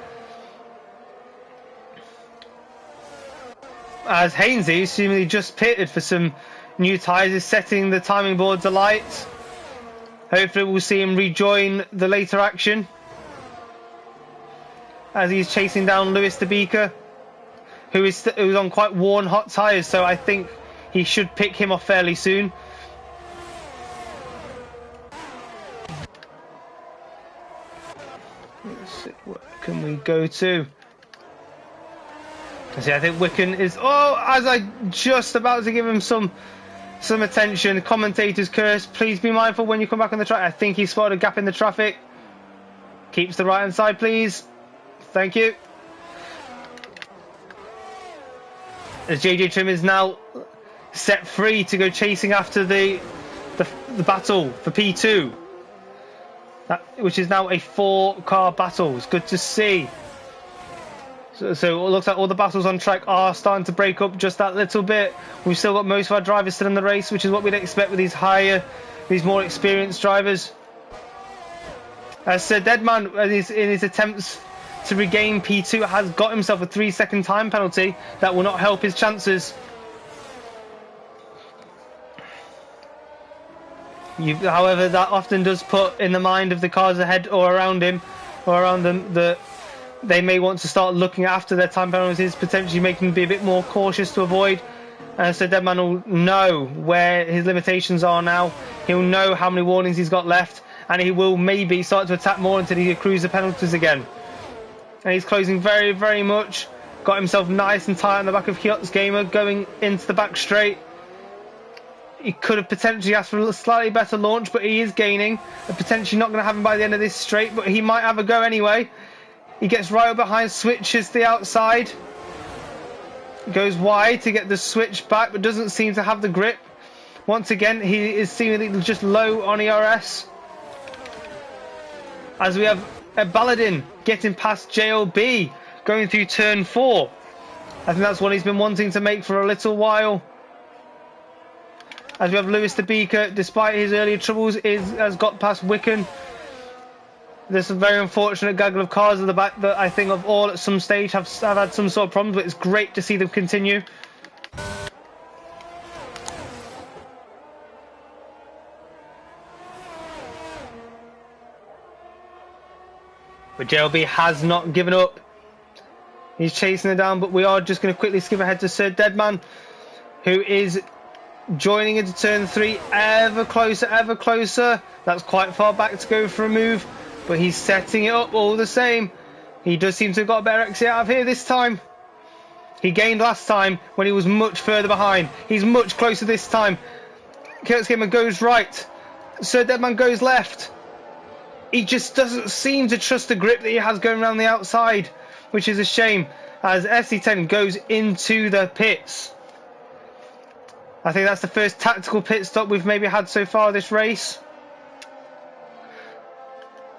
Speaker 1: As Hainsey, assuming just pitted for some new tyres, is setting the timing boards alight. Hopefully we'll see him rejoin the later action as he's chasing down Lewis the Beaker, who is on quite worn hot tyres, so I think he should pick him off fairly soon. Let's see, where can we go to? See, I think Wicken is... Oh, as I just about to give him some attention. Commentator's curse. Please be mindful when you come back on the track. I think he spotted a gap in the traffic. Keeps the right hand side, please. Thank you. As JJ Trim is now set free to go chasing after the battle for P2. Which is now a 4-car battle. It's good to see. So it looks like all the battles on track are starting to break up just that little bit. We've still got most of our drivers still in the race, which is what we'd expect with these more experienced drivers. As Sir Deadman, in his attempts to regain P2, has got himself a 3-second time penalty that will not help his chances. However, that often does put in the mind of the cars ahead or around him or around them that they may want to start looking after their time penalties, potentially making them be a bit more cautious to avoid So Deadman will know where his limitations are now. He'll know how many warnings he's got left, and he will maybe start to attack more until he accrues the penalties again. And he's closing very, very much. Got himself nice and tight on the back of Kiosk Gamer, going into the back straight. He could have potentially asked for a slightly better launch, but he is gaining. And potentially not going to have him by the end of this straight, but he might have a go anyway. He gets right up behind, switches to the outside. Goes wide to get the switch back, but doesn't seem to have the grip. Once again, he is seemingly just low on ERS. As we have Baladin getting past JLB, going through turn 4. I think that's what he's been wanting to make for a little while. As we have Lewis the Beaker, despite his earlier troubles, has got past Wicken. There's some very unfortunate gaggle of cars at the back that I think of all at some stage have had some sort of problems, but it's great to see them continue. But JLB has not given up. He's chasing her down, but we are just going to quickly skip ahead to Sir Deadman, who is joining into turn 3, ever closer, ever closer. That's quite far back to go for a move, but he's setting it up all the same. He does seem to have got a better exit out of here this time. He gained last time when he was much further behind. He's much closer this time. Kiosk Gamer goes right. Sir Deadman goes left. He just doesn't seem to trust the grip that he has going around the outside, which is a shame, as SC10 goes into the pits. I think that's the first tactical pit stop we've maybe had so far this race.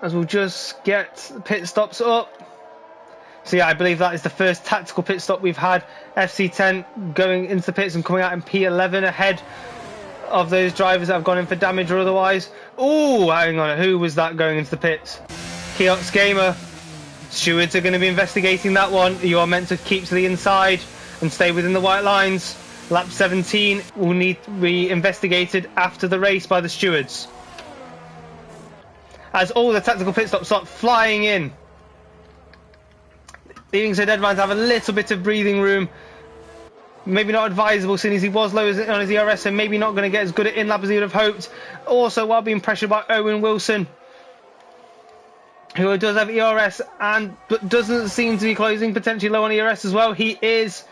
Speaker 1: As we'll just get pit stops up. So yeah, I believe that is the first tactical pit stop we've had. FC10 going into the pits and coming out in P11 ahead of those drivers that have gone in for damage or otherwise. Oh, hang on, who was that going into the pits? Kiosk Gamer. Stewards are going to be investigating that one. You are meant to keep to the inside and stay within the white lines. Lap 17 will need to be investigated after the race by the stewards, as all the tactical pit stops start flying in, leaving Sir Deadman to have a little bit of breathing room. Maybe not advisable, since he was low on his ERS, so maybe not going to get as good at in-lap as he would have hoped. Also, while being pressured by Owen Wilson, who does have ERS but doesn't seem to be closing, potentially low on ERS as well. He is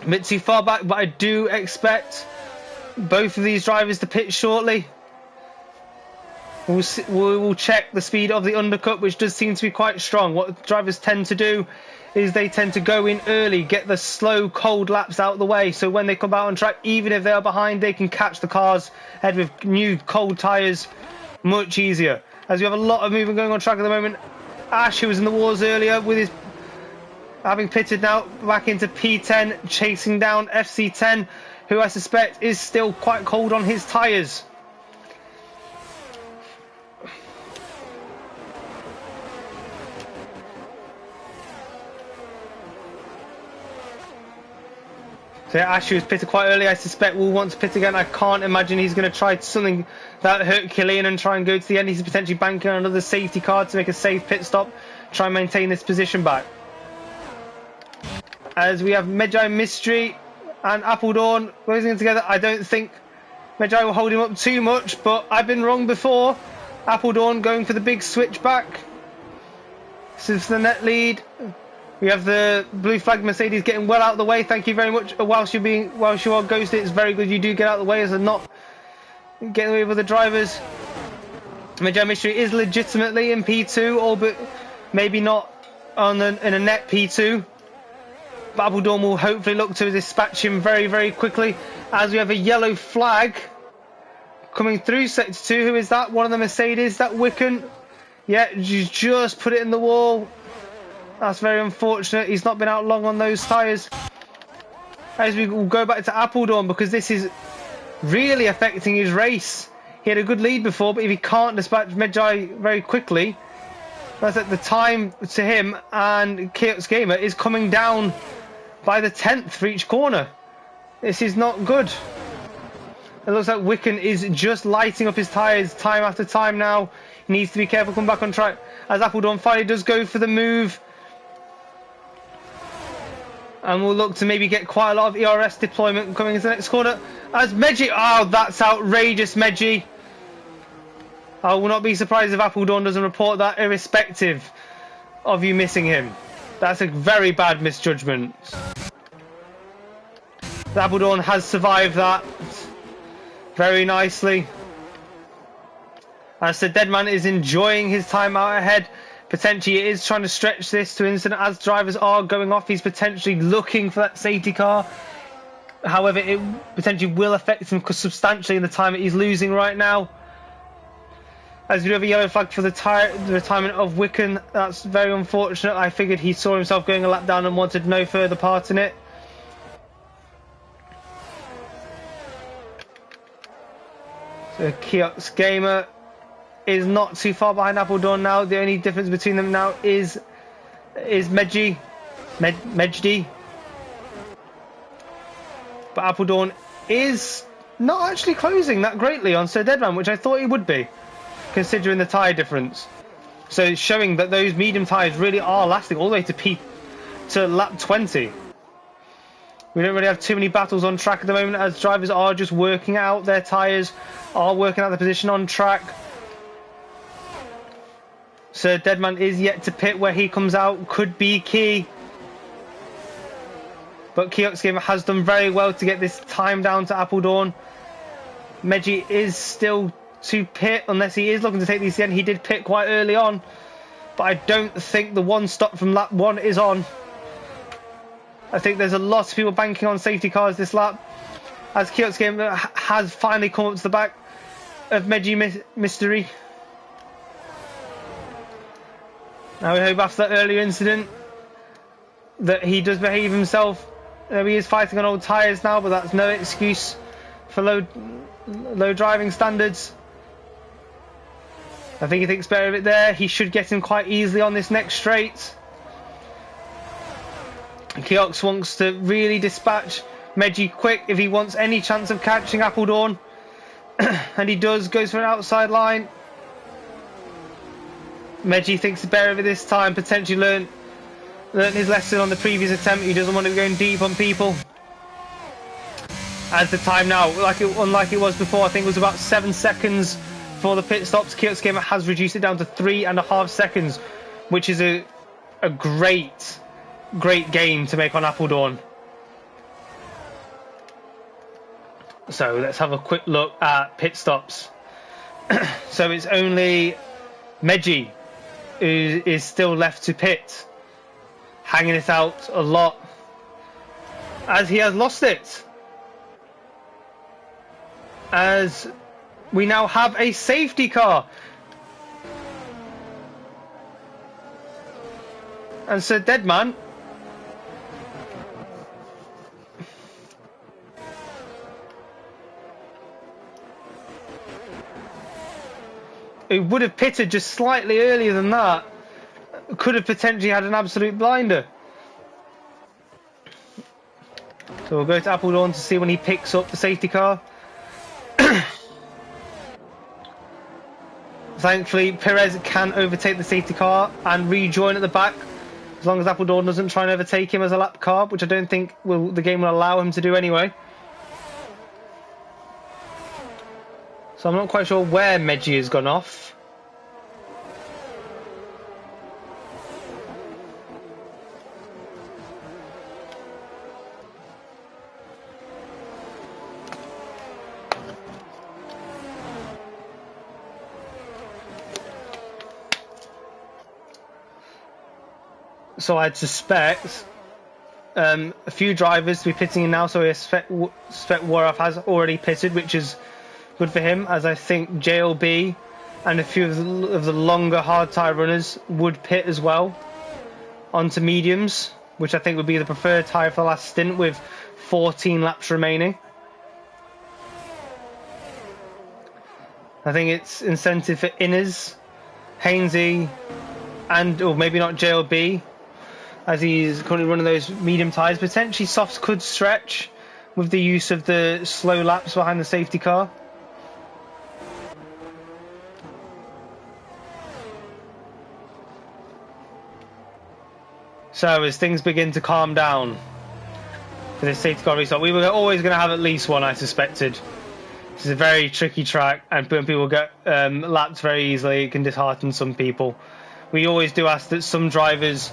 Speaker 1: a bit too far back, but I do expect both of these drivers to pit shortly. We will check the speed of the undercut, which does seem to be quite strong. What drivers tend to do is they tend to go in early, get the slow, cold laps out of the way, so when they come out on track, even if they are behind, they can catch the cars ahead with new, cold tyres much easier. As we have a lot of movement going on track at the moment. Ash, who was in the wars earlier, with his having pitted now back into P10, chasing down FC10, who I suspect is still quite cold on his tyres. So yeah, Ash, who was pitted quite early, I suspect will want to pit again. I can't imagine he's going to try something that Herculean and try and go to the end. He's potentially banking on another safety car to make a safe pit stop, try and maintain this position back. As we have Medjai Mystery and Appledawn closing in together. I don't think Medjai will hold him up too much, but I've been wrong before. Appledawn going for the big switchback. Since the net lead, we have the blue flag Mercedes getting well out of the way. Thank you very much. Whilst you are ghosted, it's very good you do get out of the way, as they're not getting away with the drivers. Medjai Mystery is legitimately in P2, albeit maybe not in a net P2. But Appledawn will hopefully look to dispatch him very, very quickly, as we have a yellow flag coming through sector 2. Who is that? One of the Mercedes, that Wicken. Yeah, you just put it in the wall. That's very unfortunate. He's not been out long on those tyres. As we will go back to Appledawn, because this is really affecting his race. He had a good lead before, but if he can't dispatch Medjai very quickly, that's at the time to him, and Kiosk Gamer is coming down by the 10th for each corner. This is not good. It looks like Wicken is just lighting up his tyres time after time now. He needs to be careful coming back on track, as Appledawn finally does go for the move. And we'll look to maybe get quite a lot of ERS deployment coming into the next corner. As Meji, oh, that's outrageous, Meji. I will not be surprised if Appledorn doesn't report that, irrespective of you missing him. That's a very bad misjudgment. Appledorn has survived that very nicely. As the Deadman is enjoying his time out ahead. Potentially it is trying to stretch this to incident as drivers are going off. He's potentially looking for that safety car. However, it potentially will affect him substantially in the time that he's losing right now. As we have a yellow flag for the retirement of Wicken. That's very unfortunate. I figured he saw himself going a lap down and wanted no further part in it. So Kiox Gamer is not too far behind Appledorn now. The only difference between them now is Mejdi. But Appledorn is not actually closing that greatly on Sir Deadman, which I thought he would be, considering the tyre difference. So it's showing that those medium tyres really are lasting all the way to lap 20. We don't really have too many battles on track at the moment, as drivers are just working out their tyres, are working out the position on track. Sir Deadman is yet to pit. Where he comes out could be key. But Kiox Gamer has done very well to get this time down to Appledorn. Meji is still to pit, unless he is looking to take these in. He did pit quite early on, but I don't think the one stop from lap 1 is on. I think there's a lot of people banking on safety cars this lap, as Kiox Gamer has finally come up to the back of Meji Mystery. Now we hope after that earlier incident that he does behave himself. He is fighting on old tyres now, but that's no excuse for low driving standards. I think he thinks better of it there. He should get him quite easily on this next straight. Kiox wants to really dispatch Meji quick if he wants any chance of catching Appledorn. And he does, goes for an outside line. Meji thinks better of it this time, potentially learned his lesson on the previous attempt. He doesn't want to be going deep on people. As the time now, unlike it was before, I think it was about 7 seconds for the pit stops. Kiox Gamer has reduced it down to 3.5 seconds, which is a great gain to make on Appledorn. So let's have a quick look at pit stops. So it's only Meji who is still left to pit, hanging it out a lot, as he has lost it. As we now have a safety car, and Sir Deadman who would have pitted just slightly earlier than that could have potentially had an absolute blinder. So we'll go to Appledorn to see when he picks up the safety car. Thankfully, Perez can overtake the safety car and rejoin at the back, as long as Appledorn doesn't try and overtake him as a lap car, which I don't think the game will allow him to do anyway. So I'm not quite sure where Meji has gone off. So I'd suspect a few drivers to be pitting in now. So I suspect Waraf has already pitted, which is good for him, as I think JLB and a few of the longer hard tyre runners would pit as well onto mediums, which I think would be the preferred tyre for the last stint with 14 laps remaining. I think it's incentive for Innes, Hainsey, or maybe not JLB, as he's currently running those medium tyres. Potentially softs could stretch with the use of the slow laps behind the safety car. So as things begin to calm down, this safety car restart. We were always going to have at least one, I suspected. This is a very tricky track, and when people get lapped very easily, it can dishearten some people. We always do ask that some drivers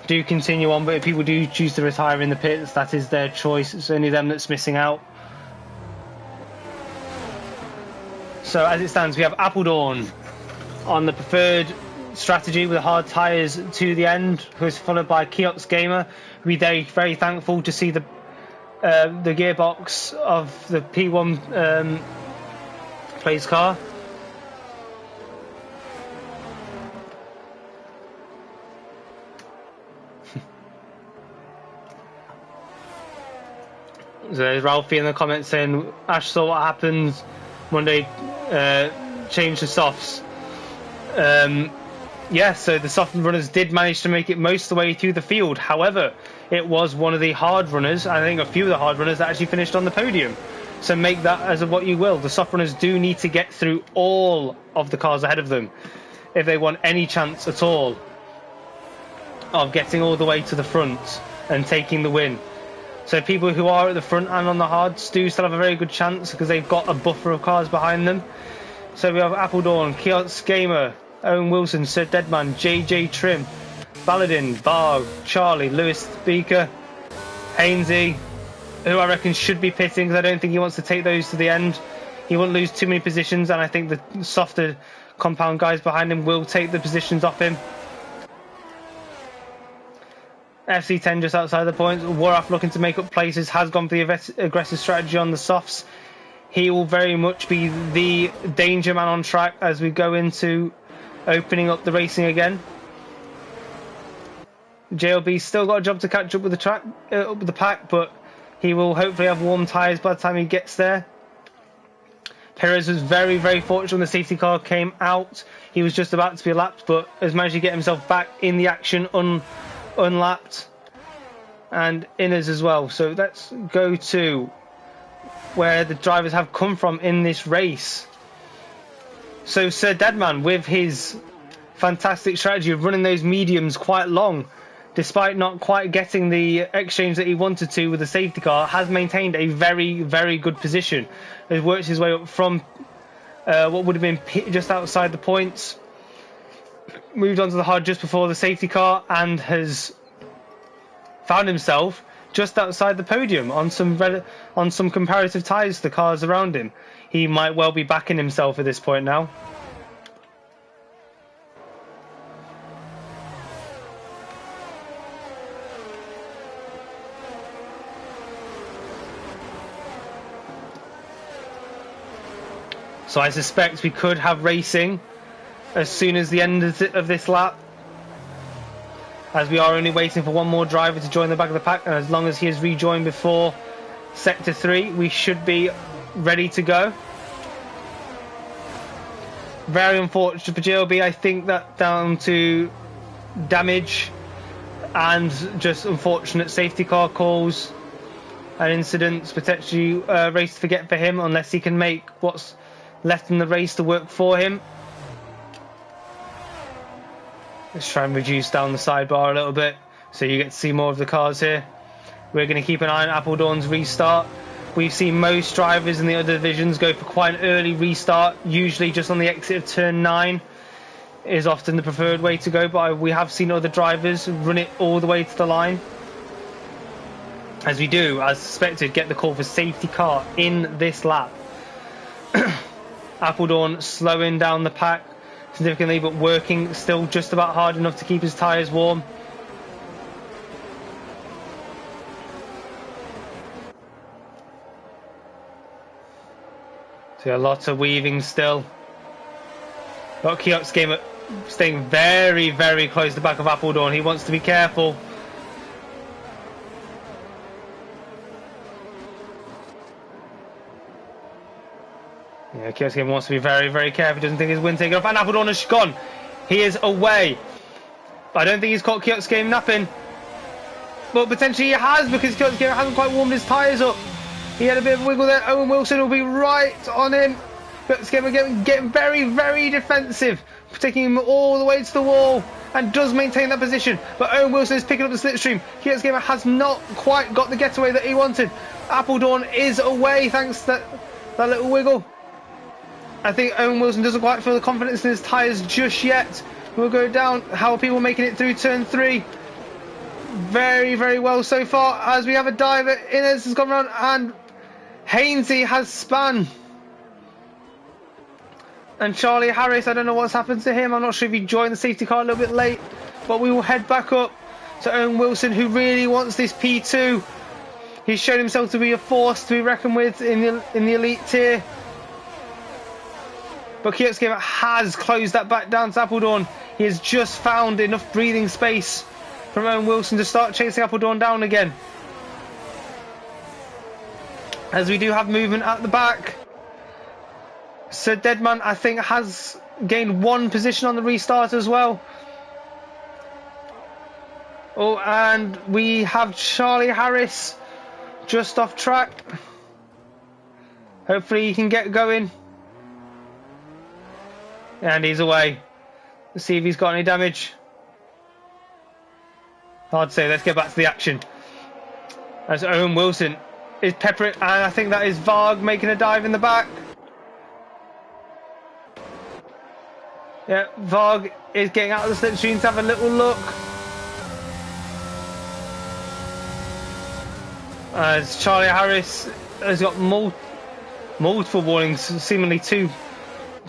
Speaker 1: do continue on, but if people do choose to retire in the pits, that is their choice. It's only them that's missing out. So as it stands, we have Appledorn on the preferred strategy with hard tyres to the end, who is followed by Kiosk Gamer. We're very, very thankful to see the gearbox of the P1 place car. So there's Ralphie in the comments saying, Ash saw what happened Monday, change the softs. Yeah, so the soft runners did manage to make it most of the way through the field. However, it was one of the hard runners, I think a few of the hard runners that actually finished on the podium. So make that as of what you will. The soft runners do need to get through all of the cars ahead of them if they want any chance at all of getting all the way to the front and taking the win. So people who are at the front and on the hards do still have a very good chance because they've got a buffer of cars behind them. So we have Appledorn, Kiosk Gamer, Owen Wilson, Sir Deadman, JJ Trim, Baladin, Barg, Charlie, Lewis Speaker, Hainsey, who I reckon should be pitting because I don't think he wants to take those to the end. He won't lose too many positions, and I think the softer compound guys behind him will take the positions off him. FC10 just outside the points. Waraf looking to make up places, has gone for the aggressive strategy on the softs. He will very much be the danger man on track as we go into opening up the racing again. JLB's still got a job to catch up with the track, up with the pack, but he will hopefully have warm tyres by the time he gets there. Perez was very, very fortunate when the safety car came out. He was just about to be lapped, but has managed to get himself back in the action unlapped. And Inners as well. So let's go to where the drivers have come from in this race. So Sir Deadman, with his fantastic strategy of running those mediums quite long, despite not quite getting the exchange that he wanted to with the safety car, has maintained a very, very good position. He's worked his way up from what would have been just outside the points, moved on to the hard just before the safety car, and has found himself just outside the podium on some comparative tyres to the cars around him. He might well be backing himself at this point now. So I suspect we could have racing as soon as the end of this lap, as we are only waiting for one more driver to join the back of the pack, and as long as he is rejoined before sector 3, we should be ready to go. Very unfortunate for JLB. I think that down to damage and just unfortunate safety car calls and incidents, potentially race to forget for him, unless he can make what's left in the race to work for him. Let's try and reduce down the sidebar a little bit so you get to see more of the cars here. We're going to keep an eye on Appledorn's restart. We've seen most drivers in the other divisions go for quite an early restart, usually just on the exit of turn 9 is often the preferred way to go, but we have seen other drivers run it all the way to the line. As we do, as suspected, get the call for safety car in this lap. Appledorn slowing down the pack significantly, but working still just about hard enough to keep his tyres warm. So a lot of weaving still. Got Kiosk Gamer staying very, very close to the back of Appledorn. He wants to be careful. Yeah, Kiosk Gamer wants to be very, very careful. He doesn't think his wind taking off. And Appledorn has gone. He is away. I don't think he's caught Kiosk Gamer napping. But potentially he has, because Kiosk Gamer hasn't quite warmed his tyres up. He had a bit of a wiggle there. Owen Wilson will be right on him. Kiosk Gamer getting very, very defensive, taking him all the way to the wall. and does maintain that position. But Owen Wilson is picking up the slipstream. Kiosk Gamer has not quite got the getaway that he wanted. Appledorn is away thanks to that little wiggle. I think Owen Wilson doesn't quite feel the confidence in his tyres just yet. We'll go down. How are people making it through turn 3? Very, very well so far, as we have a diver. Inez has gone around and Hainsey has spun. And Charlie Harris, I don't know what's happened to him. I'm not sure if he joined the safety car a little bit late. But we will head back up to Owen Wilson, who really wants this P2. He's shown himself to be a force to be reckoned with in the elite tier. But Kiosk Gamer has closed that back down to Appledorn. He has just found enough breathing space from Owen Wilson to start chasing Appledorn down again. As we do have movement at the back. Sir Deadman, I think, has gained 1 position on the restart as well. Oh, and we have Charlie Harris just off track. Hopefully he can get going. And he's away. Let's see if he's got any damage. Hard to say. Let's get back to the action. As Owen Wilson is peppering, and I think that is Varg making a dive in the back. Yeah, Varg is getting out of the slipstream to have a little look. As Charlie Harris has got multiple warnings, seemingly 2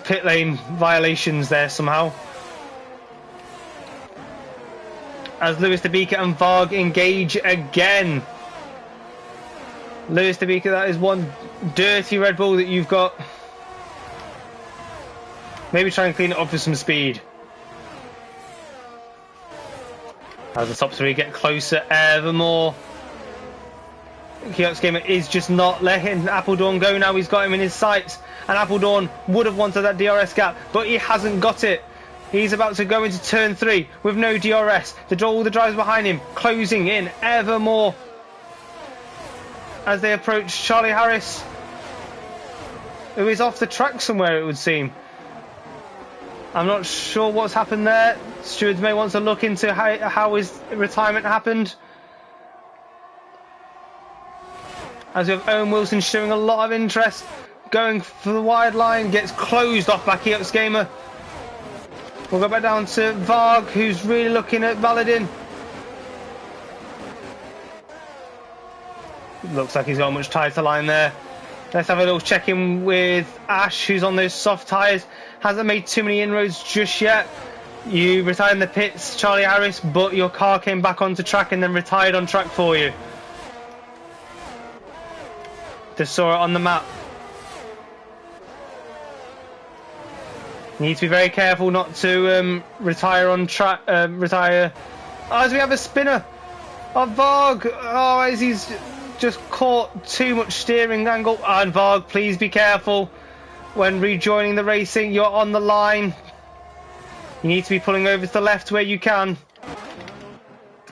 Speaker 1: pit lane violations there somehow. As Lewis DeBeeker and Varg engage again. Lewis DeBeeker, that is one dirty Red Bull that you've got. Maybe try and clean it up with some speed. As the top 3 get closer ever more. Kiosk Gamer is just not letting Appledorn go now. He's got him in his sights. And Appledorn would have wanted that DRS gap, but he hasn't got it. He's about to go into turn 3 with no DRS. All the drivers behind him closing in ever more. As they approach Charlie Harris, who is off the track somewhere, it would seem. I'm not sure what's happened there. Stewards may want to look into how his retirement happened. As we have Owen Wilson showing a lot of interest, going for the wide line, gets closed off by Kiosk Gamer. We'll go back down to Varg, who's really looking at Valadin. Looks like he's got a much tighter line there. Let's have a little check-in with Ash, who's on those soft tyres. Hasn't made too many inroads just yet. You retired in the pits, Charlie Harris, but your car came back onto track and then retired on track for you. Just saw it on the map. You need to be very careful not to retire on track. Retire. Oh, as we have a spinner of Varg. Oh, as he's just caught too much steering angle. And Varg, please be careful when rejoining the racing. You're on the line. You need to be pulling over to the left where you can.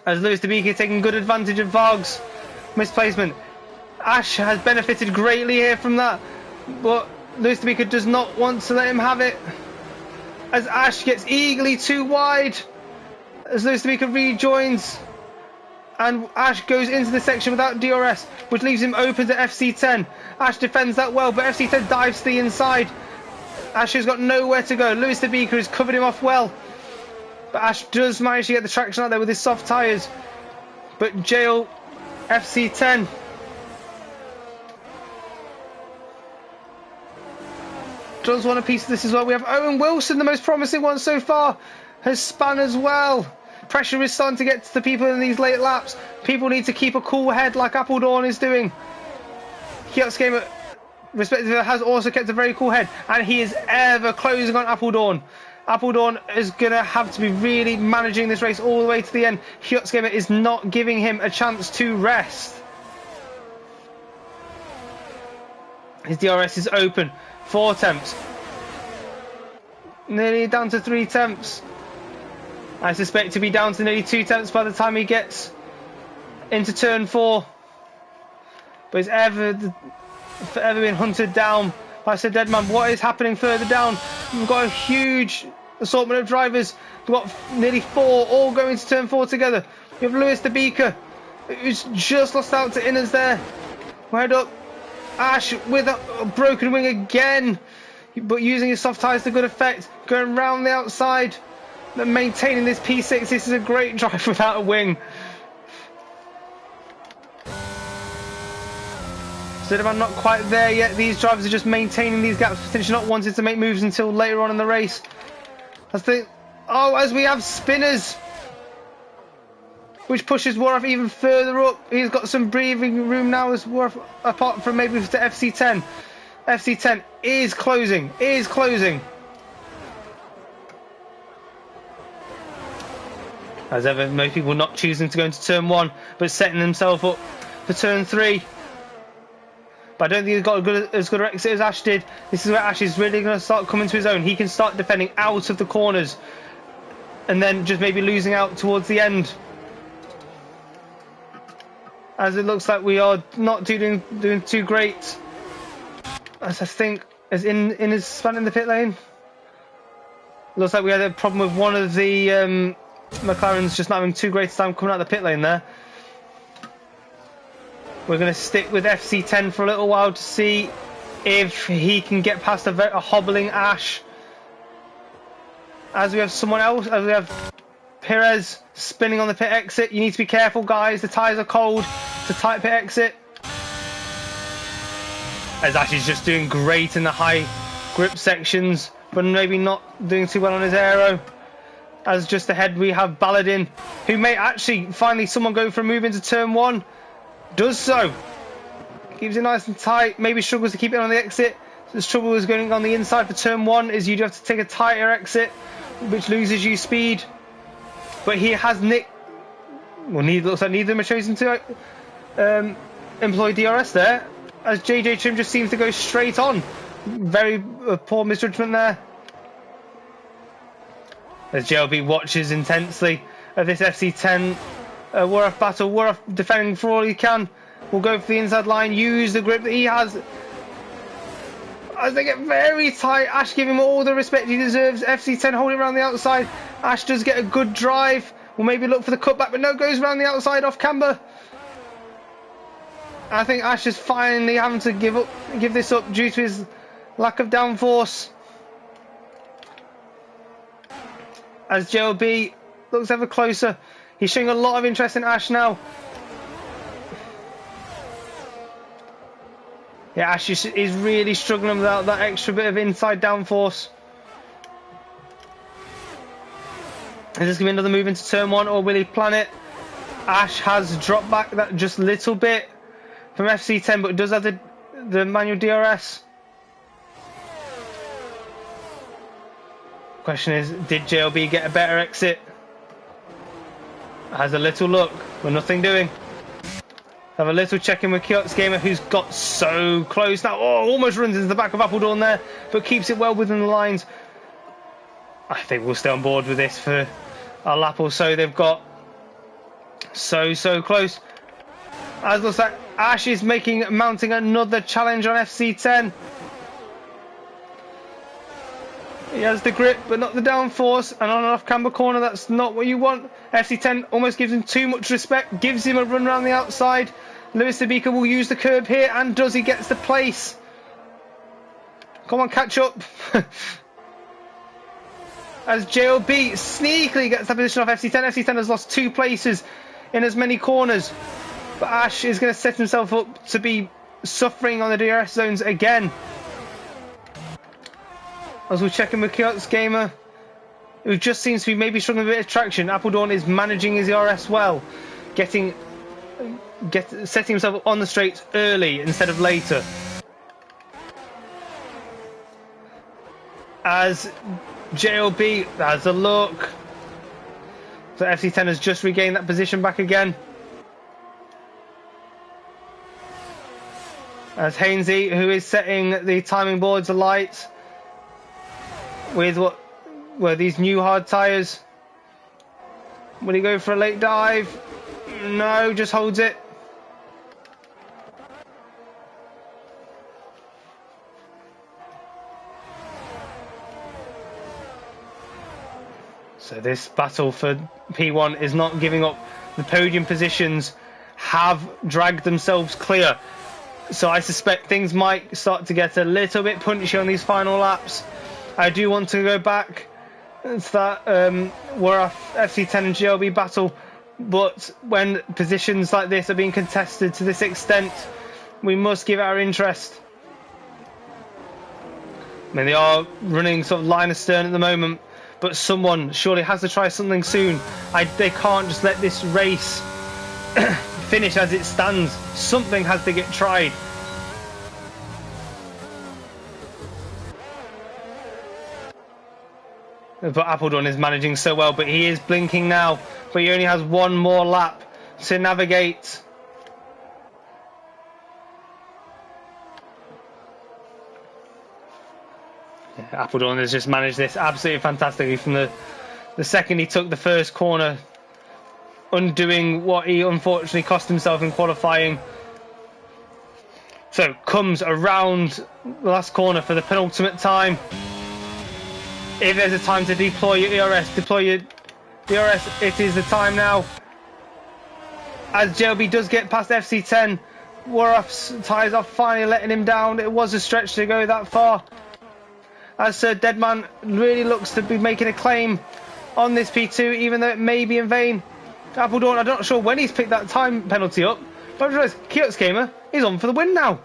Speaker 1: As Lewis DeBeeker taking good advantage of Varg's misplacement. Ash has benefited greatly here from that, but Lewis DeBeeker does not want to let him have it. As Ash gets eagerly too wide, as Lewis DeBeeker rejoins, and Ash goes into the section without DRS, which leaves him open to FC10. Ash defends that well, but FC10 dives to the inside. Ash has got nowhere to go. Lewis DeBeeker has covered him off well, but Ash does manage to get the traction out there with his soft tyres. But Jail FC10 does want a piece of this as well. We have Owen Wilson, the most promising one so far, has spun as well. Pressure is starting to get to the people in these late laps. People need to keep a cool head like Appledorn is doing. Kiosk Gamer, respectively, has also kept a very cool head, and he is ever closing on Appledorn. Appledorn is going to have to be really managing this race all the way to the end. Kiosk Gamer is not giving him a chance to rest. His DRS is open. 4 attempts. Nearly down to 3 attempts. I suspect to be down to nearly 2 attempts by the time he gets into turn 4. But he's forever been hunted down by Sir Deadman. What is happening further down? We've got a huge assortment of drivers. We've got nearly 4 all going to turn 4 together. We have Lewis the Beaker, who's just lost out to Inners there. We'll head up. Ash with a broken wing again, but using his soft tyres to good effect. Going round the outside, but maintaining this P6. This is a great drive without a wing. I'm not quite there yet. These drivers are just maintaining these gaps, potentially not wanting to make moves until later on in the race. As we have spinners, which pushes Waraf even further up. He's got some breathing room now as Waraf, apart from maybe to FC10. FC10 is closing, As ever, most people not choosing to go into turn 1, but setting themselves up for turn 3. But I don't think he's got as good an exit as Ash did. This is where Ash is really going to start coming to his own. He can start defending out of the corners and then just maybe losing out towards the end. As it looks like we are not doing too great. As I think, as in his span in the pit lane. Looks like we had a problem with one of the McLarens just not having too great a time coming out of the pit lane there. We're going to stick with FC10 for a little while to see if he can get past a hobbling Ash. As we have someone else, as we have Perez spinning on the pit exit. You need to be careful, guys. The tyres are cold. It's a tight pit exit. As Ash is just doing great in the high grip sections, but maybe not doing too well on his aero. As just ahead we have Baladin, who may actually finally someone go for a move into turn 1. Does so. Keeps it nice and tight. Maybe struggles to keep it on the exit. The trouble is going on the inside for turn 1 is you do have to take a tighter exit, which loses you speed. But he has nicked. Well, looks like neither of them are chosen to employ DRS there, as JJ Trim just seems to go straight on. Very poor misjudgment there. As JLB watches intensely of this FC10 Waraf battle. Waraf defending for all he can. Will go for the inside line, use the grip that he has. As they get very tight, Ash give him all the respect he deserves. FC10 holding around the outside. Ash does get a good drive. Will maybe look for the cutback, but no, goes around the outside off camber. I think Ash is finally having to give this up due to his lack of downforce. As JLB looks ever closer. He's showing a lot of interest in Ash now. Yeah, Ash is really struggling without that extra bit of inside downforce. Is this going to be another move into turn 1, or will he plan it? Ash has dropped back that just little bit from FC10, but it does have the manual DRS. Question is, did JLB get a better exit? Has a little look, but nothing doing. Have a little check in with Kiosk Gamer, who's got so close now. Oh, almost runs into the back of Appledorn there, but keeps it well within the lines. I think we'll stay on board with this for a lap or so. They've got so close. As looks like Ash is mounting another challenge on FC10. He has the grip, but not the downforce, and on an off-camber corner, that's not what you want. FC10 almost gives him too much respect, gives him a run around the outside. Lewis the Beaker will use the curb here, and does he gets the place. Come on, catch up. As JLB sneakily gets the position off FC10. FC10 has lost 2 places in as many corners, but Ash is going to set himself up to be suffering on the DRS zones again. As we're checking with Kiosk Gamer, who just seems to be maybe struggling with a bit of traction. Appledorn is managing his DRS well, setting himself up on the straights early instead of later. As JLB has a look, so FC10 has just regained that position back again. As Hainsey, who is setting the timing boards alight with what were these new hard tyres. Will he go for a late dive? No, just holds it. So this battle for P1 is not giving up. The podium positions have dragged themselves clear. So I suspect things might start to get a little bit punchy on these final laps. I do want to go back to that Waraf FC10 and GLB battle. But when positions like this are being contested to this extent, we must give it our interest. I mean, they are running sort of line astern at the moment, but someone surely has to try something soon. They can't just let this race finish as it stands. Something has to get tried. But Appledon is managing so well, but he is blinking now. But he only has one more lap to navigate. Appledon has just managed this absolutely fantastically from the second he took the first corner, undoing what he unfortunately cost himself in qualifying. So comes around the last corner for the penultimate time. If there's a time to deploy your ERS, deploy your DRS, it is the time now. As JLB does get past FC10, Waraf's tyres are finally letting him down. It was a stretch to go that far. As Sir Deadman really looks to be making a claim on this P2, even though it may be in vain. Appledon, I'm not sure when he's picked that time penalty up, but I realised Kiosk Gamer is on for the win now.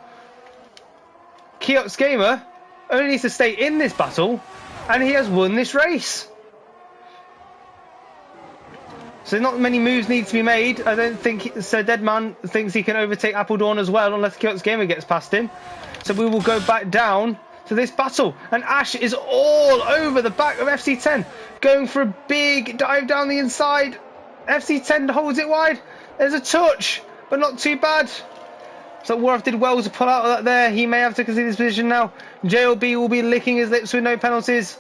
Speaker 1: Kiosk Gamer only needs to stay in this battle, and he has won this race. So not many moves need to be made. I don't think Sir Deadman thinks he can overtake Appledon as well, unless Kiosk Gamer gets past him. So we will go back down to this battle, and Ash is all over the back of FC10, going for a big dive down the inside. FC10 holds it wide. There's a touch, but not too bad. So Waraf did well to pull out of that there. He may have to concede his position now. JLB will be licking his lips with no penalties,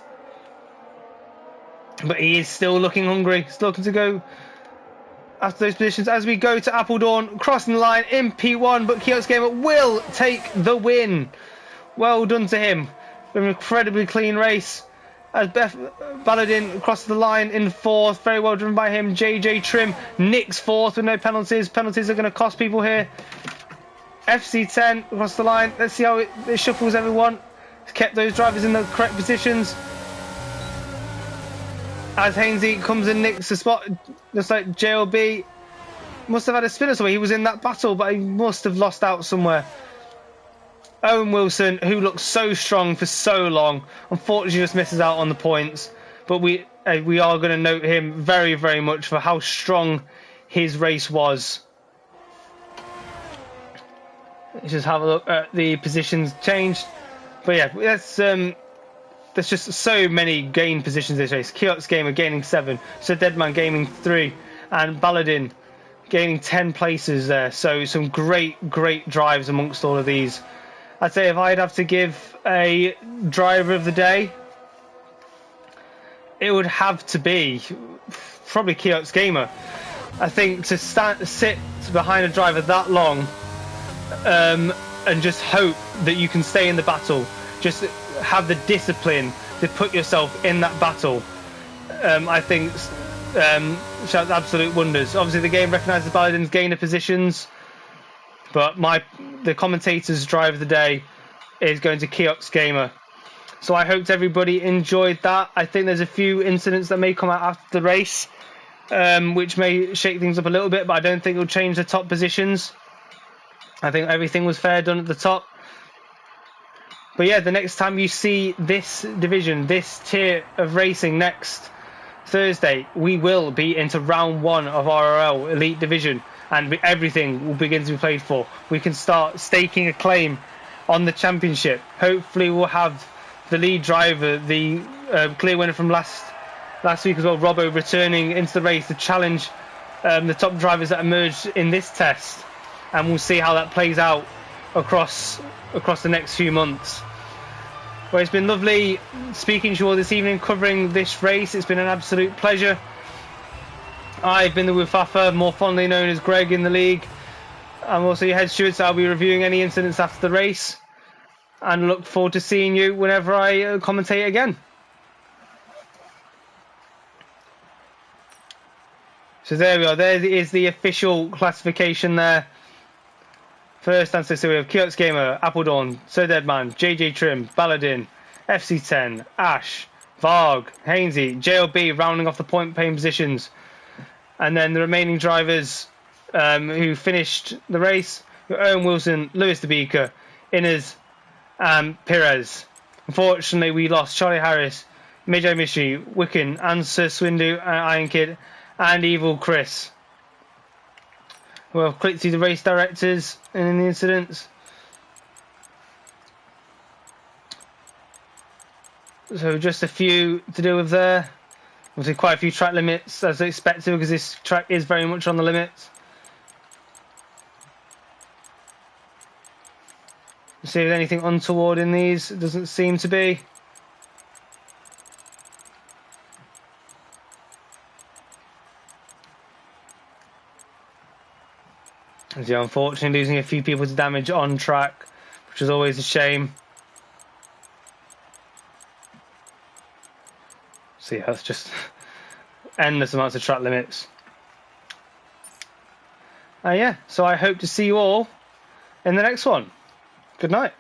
Speaker 1: but he is still looking hungry, still looking to go after those positions. As we go to Appledon, crossing the line in P1, but Kiosk Gamer will take the win. Well done to him. An incredibly clean race. As Baladin crosses the line in fourth, very well driven by him. JJ Trim nicks fourth with no penalties. Penalties are going to cost people here. FC10 across the line. Let's see how it shuffles everyone. It's kept those drivers in the correct positions. As Hainsey comes and nicks the spot, just like JLB must have had a spinner somewhere. He was in that battle, but he must have lost out somewhere. Owen Wilson, who looked so strong for so long, unfortunately just misses out on the points. But we are going to note him very, very much for how strong his race was. Let's just have a look at the positions changed. But yeah, there's just so many gained positions this race. Kiosk Gamer gaining 7, so Deadman gaining 3, and Baladin gaining 10 places there. So some great, great drives amongst all of these. I'd say if I'd have to give a driver of the day, it would have to be probably Kiosk Gamer. I think to sit behind a driver that long and just hope that you can stay in the battle, just have the discipline to put yourself in that battle, I think shouts absolute wonders. Obviously the game recognises Baladin's gainer positions, but the commentator's drive of the day is going to Kiosk Gamer. So I hoped everybody enjoyed that. I think there's a few incidents that may come out after the race, which may shake things up a little bit, but I don't think it'll change the top positions. I think everything was fair done at the top. But yeah, the next time you see this division, this tier of racing next Thursday, we will be into round 1 of RLR Elite Division, and everything will begin to be played for. We can start staking a claim on the championship. Hopefully we'll have the lead driver, the clear winner from last week as well, Robbo, returning into the race to challenge the top drivers that emerged in this test, and we'll see how that plays out across the next few months. Well, it's been lovely speaking to you all this evening, covering this race. It's been an absolute pleasure. I've been the Wufafa, more fondly known as Greg in the league. I'm also your head steward, so I'll be reviewing any incidents after the race, and look forward to seeing you whenever I commentate again. So there we are. There is the official classification there. First answer, so we have Kiox Gamer, Appledawn, So Deadman, JJ Trim, Baladin, FC10, Ash, Varg, Hainsey, JLB rounding off the point paying positions. And then the remaining drivers who finished the race were Owen Wilson, Lewis DeBeeker, Innes, and Perez. Unfortunately, we lost Charlie Harris, Mijay Mishi, Wicken, Answer Swindu, Iron Kid, and Evil Chris. We'll click through the race directors and the incidents. So just a few to deal with there. Obviously quite a few track limits as expected because this track is very much on the limits. See if there's anything untoward in these. It doesn't seem to be. So unfortunately losing a few people to damage on track, which is always a shame. So yeah, that's just endless amounts of track limits. Yeah, so I hope to see you all in the next one. Good night.